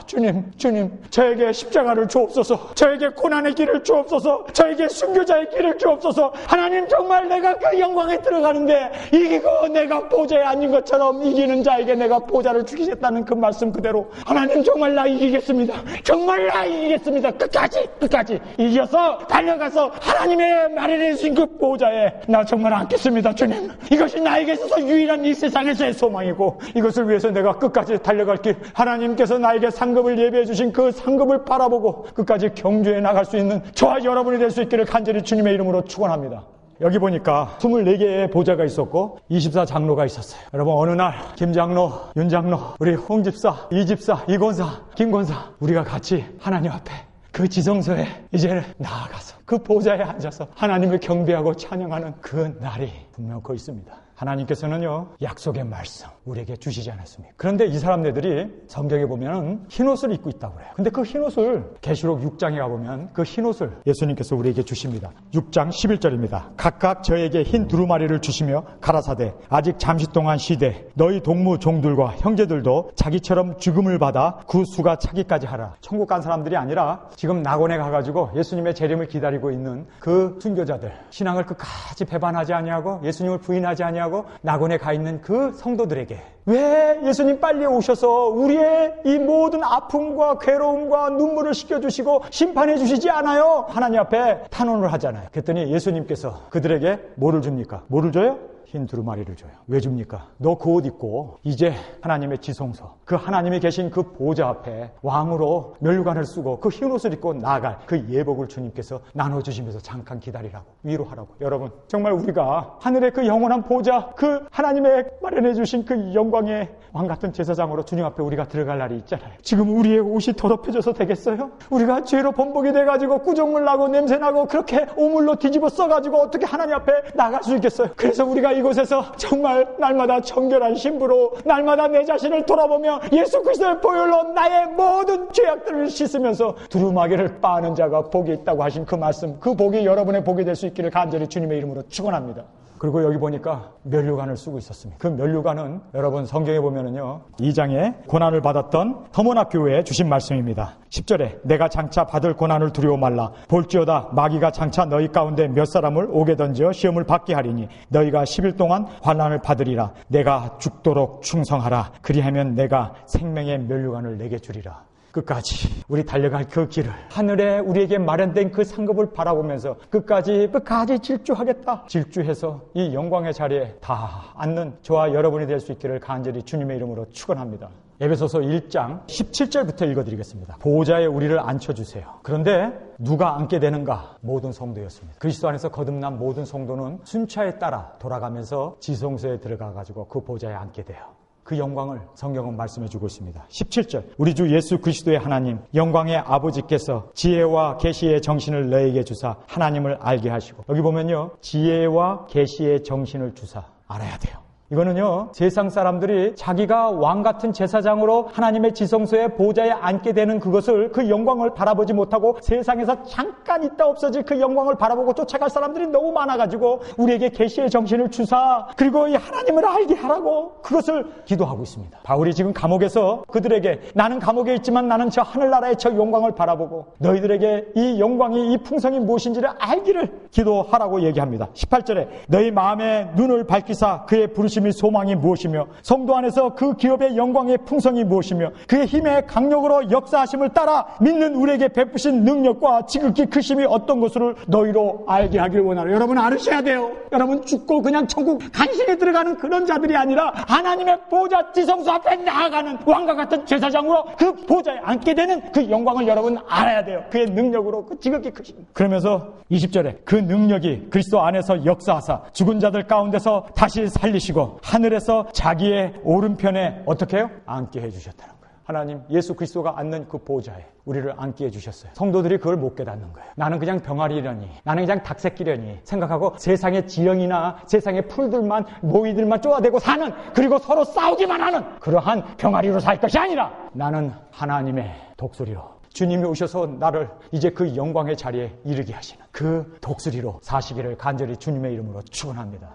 주님 저에게 십자가를 주옵소서. 저에게 고난의 길을 주옵소서. 저에게 순교자의 길을 주옵소서. 하나님 정말 내가 그 영광에 들어가는데 이기고 내가 보좌에 앉은 것처럼 이기는 자에게 내가 보좌를 주시겠다는 그 말씀 그대로 하나님 정말 나 이기겠습니다. 정말 나 이기겠습니다. 끝까지 이겨서 달려가서 하나님의 마련해 주신 그 보좌에 나 정말 앉겠습니다. 주님 이것이 나에게 있어서 유일한 이 세상에서의 소망이고 이것을 위해서 내가 끝까지 달려갈 길 하나님께서 나에게 상급을 예비해 주신 그 상급을 바라보고 끝까지 경주해 나갈 수 있는 저와 여러분이 될 수 있기를 간절히 주님의 이름으로 축원합니다. 여기 보니까 24개의 보좌가 있었고 24장로가 있었어요. 여러분 어느 날 김장로, 윤장로, 우리 홍집사, 이집사, 이권사, 김권사 우리가 같이 하나님 앞에 그 지성소에 이제 나아가서 그 보좌에 앉아서 하나님을 경배하고 찬양하는 그 날이 분명 거 있습니다. 하나님께서는요 약속의 말씀 우리에게 주시지 않았습니까? 그런데 이 사람들이 성경에 보면 흰옷을 입고 있다고 그래요. 근데 그 흰옷을 계시록 6장에 가보면 그 흰옷을 예수님께서 우리에게 주십니다. 6장 11절입니다. 각각 저에게 흰 두루마리를 주시며 가라사대 아직 잠시 동안 쉬되 너희 동무 종들과 형제들도 자기처럼 죽음을 받아 그 수가 차기까지 하라. 천국 간 사람들이 아니라 지금 낙원에 가가지고 예수님의 재림을 기다리고 있는 그 순교자들 신앙을 끝까지 배반하지 아니하고 예수님을 부인하지 아니하고 낙원에 가 있는 그 성도들에게 왜 예수님 빨리 오셔서 우리의 이 모든 아픔과 괴로움과 눈물을 씻겨주시고 심판해 주시지 않아요? 하나님 앞에 탄원을 하잖아요. 그랬더니 예수님께서 그들에게 뭐를 줍니까? 뭐를 줘요? 흰 두루마리를 줘요. 왜 줍니까? 너 그 옷 입고 이제 하나님의 지성소 그 하나님이 계신 그 보좌 앞에 왕으로 멸관을 쓰고 그 흰 옷을 입고 나아갈 그 예복을 주님께서 나눠주시면서 잠깐 기다리라고 위로하라고. 여러분 정말 우리가 하늘의 그 영원한 보좌 그 하나님의 마련해 주신 그 영광의 왕같은 제사장으로 주님 앞에 우리가 들어갈 날이 있잖아요. 지금 우리의 옷이 더럽혀져서 되겠어요? 우리가 죄로 번복이 돼가지고 구정물 나고 냄새나고 그렇게 오물로 뒤집어 써가지고 어떻게 하나님 앞에 나갈 수 있겠어요? 그래서 우리가 이곳에서 정말 날마다 정결한 신부로 날마다 내 자신을 돌아보며 예수 그리스도의 보혈로 나의 모든 죄악들을 씻으면서 두루마기를 빠는 자가 복이 있다고 하신 그 말씀 그 복이 여러분의 복이 될 수 있기를 간절히 주님의 이름으로 축원합니다. 그리고 여기 보니까 면류관을 쓰고 있었습니다. 그 면류관은 여러분 성경에 보면은요 2장에 고난을 받았던 터모나 교회에 주신 말씀입니다. 10절에 내가 장차 받을 고난을 두려워 말라. 볼지어다 마귀가 장차 너희 가운데 몇 사람을 오게 던져 시험을 받게 하리니 너희가 10일 동안 환난을 받으리라. 내가 죽도록 충성하라. 그리하면 내가 생명의 면류관을 내게 주리라. 끝까지 우리 달려갈 그 길을 하늘에 우리에게 마련된 그 상급을 바라보면서 끝까지 질주하겠다. 질주해서 이 영광의 자리에 다 앉는 저와 여러분이 될 수 있기를 간절히 주님의 이름으로 축원합니다. 에베소서 1장 17절부터 읽어드리겠습니다. 보좌에 우리를 앉혀주세요. 그런데 누가 앉게 되는가? 모든 성도였습니다. 그리스도 안에서 거듭난 모든 성도는 순차에 따라 돌아가면서 지성소에 들어가가지고 그 보좌에 앉게 돼요. 그 영광을 성경은 말씀해주고 있습니다. 17절 우리 주 예수 그리스도의 하나님 영광의 아버지께서 지혜와 계시의 정신을 너에게 주사 하나님을 알게 하시고 여기 보면요 지혜와 계시의 정신을 주사 알아야 돼요. 이거는요 세상 사람들이 자기가 왕같은 제사장으로 하나님의 지성소의 보좌에 앉게 되는 그것을 그 영광을 바라보지 못하고 세상에서 잠깐 있다 없어질 그 영광을 바라보고 쫓아갈 사람들이 너무 많아가지고 우리에게 계시의 정신을 주사 그리고 이 하나님을 알게 하라고 그것을 기도하고 있습니다. 바울이 지금 감옥에서 그들에게 나는 감옥에 있지만 나는 저 하늘나라의 저 영광을 바라보고 너희들에게 이 영광이 이 풍성이 무엇인지를 알기를 기도하라고 얘기합니다. 18절에 너희 마음의 눈을 밝히사 그의 부르심 이 소망이 무엇이며 성도 안에서 그 기업의 영광의 풍성이 무엇이며 그의 힘의 강력으로 역사하심을 따라 믿는 우리에게 베푸신 능력과 지극히 크심이 어떤 것을 너희로 알게 하길 원하라. 여러분 알으셔야 돼요. 여러분 죽고 그냥 천국 간신히 들어가는 그런 자들이 아니라 하나님의 보좌 지성소 앞에 나아가는 왕과 같은 제사장으로 그 보좌에 앉게 되는 그 영광을 여러분 알아야 돼요. 그의 능력으로 그 지극히 크심. 그러면서 20절에 그 능력이 그리스도 안에서 역사하사 죽은 자들 가운데서 다시 살리시고 주시고 하늘에서 자기의 오른편에 어떻게 해요? 앉게 해주셨다는 거예요. 하나님 예수 그리스도가 앉는 그 보좌에 우리를 앉게 해주셨어요. 성도들이 그걸 못 깨닫는 거예요. 나는 그냥 병아리려니, 나는 그냥 닭새끼려니 생각하고 세상의 지렁이나 세상의 풀들만 모이들만 쪼아대고 사는, 그리고 서로 싸우기만 하는 그러한 병아리로 살 것이 아니라 나는 하나님의 독수리로, 주님이 오셔서 나를 이제 그 영광의 자리에 이르게 하시는 그 독수리로 사시기를 간절히 주님의 이름으로 축원합니다.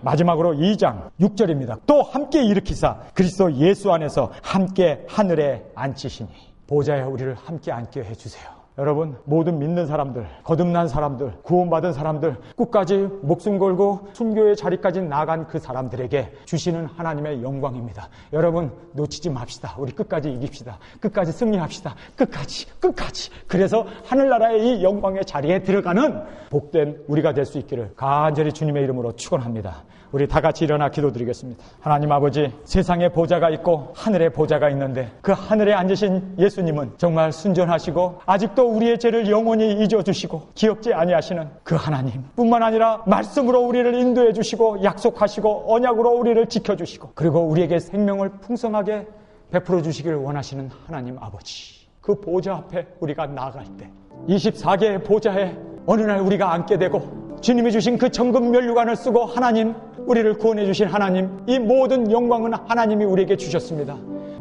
마지막으로 2장 6절입니다. 또 함께 일으키사 그리스도 예수 안에서 함께 하늘에 앉히시니, 보좌에 우리를 함께 앉게 해주세요. 여러분, 모든 믿는 사람들, 거듭난 사람들, 구원받은 사람들, 끝까지 목숨 걸고 순교의 자리까지 나간 그 사람들에게 주시는 하나님의 영광입니다. 여러분, 놓치지 맙시다. 우리 끝까지 이깁시다. 끝까지 승리합시다. 끝까지. 그래서 하늘나라의 이 영광의 자리에 들어가는 복된 우리가 될 수 있기를 간절히 주님의 이름으로 축원합니다. 우리 다 같이 일어나 기도드리겠습니다. 하나님 아버지, 세상에 보좌가 있고 하늘에 보좌가 있는데 그 하늘에 앉으신 예수님은 정말 순전하시고 아직도 우리의 죄를 영원히 잊어주시고 기억지 아니하시는 그 하나님 뿐만 아니라 말씀으로 우리를 인도해 주시고 약속하시고 언약으로 우리를 지켜주시고 그리고 우리에게 생명을 풍성하게 베풀어 주시기를 원하시는 하나님 아버지, 그 보좌 앞에 우리가 나아갈 때 24개의 보좌에 어느 날 우리가 앉게 되고 주님이 주신 그 정금 면류관을 쓰고 하나님, 우리를 구원해 주신 하나님, 이 모든 영광은 하나님이 우리에게 주셨습니다.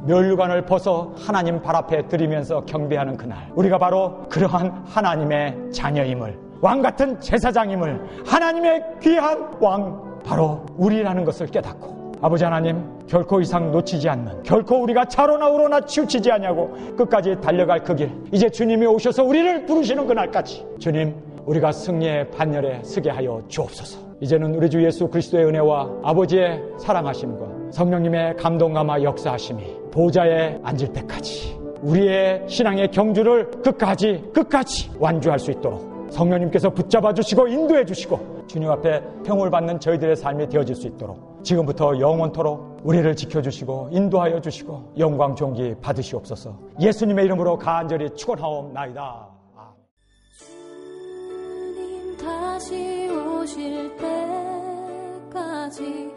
면류관을 벗어 하나님 발 앞에 드리면서 경배하는 그날, 우리가 바로 그러한 하나님의 자녀임을, 왕같은 제사장임을, 하나님의 귀한 왕 바로 우리라는 것을 깨닫고, 아버지 하나님, 결코 이상 놓치지 않는, 결코 우리가 차로나 우로나 치우치지 않냐고 끝까지 달려갈 그 길, 이제 주님이 오셔서 우리를 부르시는 그날까지 주님, 우리가 승리의 반열에 서게 하여 주옵소서. 이제는 우리 주 예수 그리스도의 은혜와 아버지의 사랑하심과 성령님의 감동감화 역사하심이 보좌에 앉을 때까지 우리의 신앙의 경주를 끝까지 완주할 수 있도록 성령님께서 붙잡아 주시고 인도해 주시고 주님 앞에 평을 받는 저희들의 삶이 되어질 수 있도록 지금부터 영원토록 우리를 지켜주시고 인도하여 주시고 영광 존귀 받으시옵소서. 예수님의 이름으로 간절히 축원하옵나이다.
다시 오실 때까지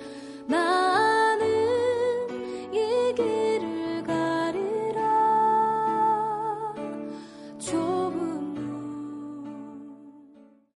나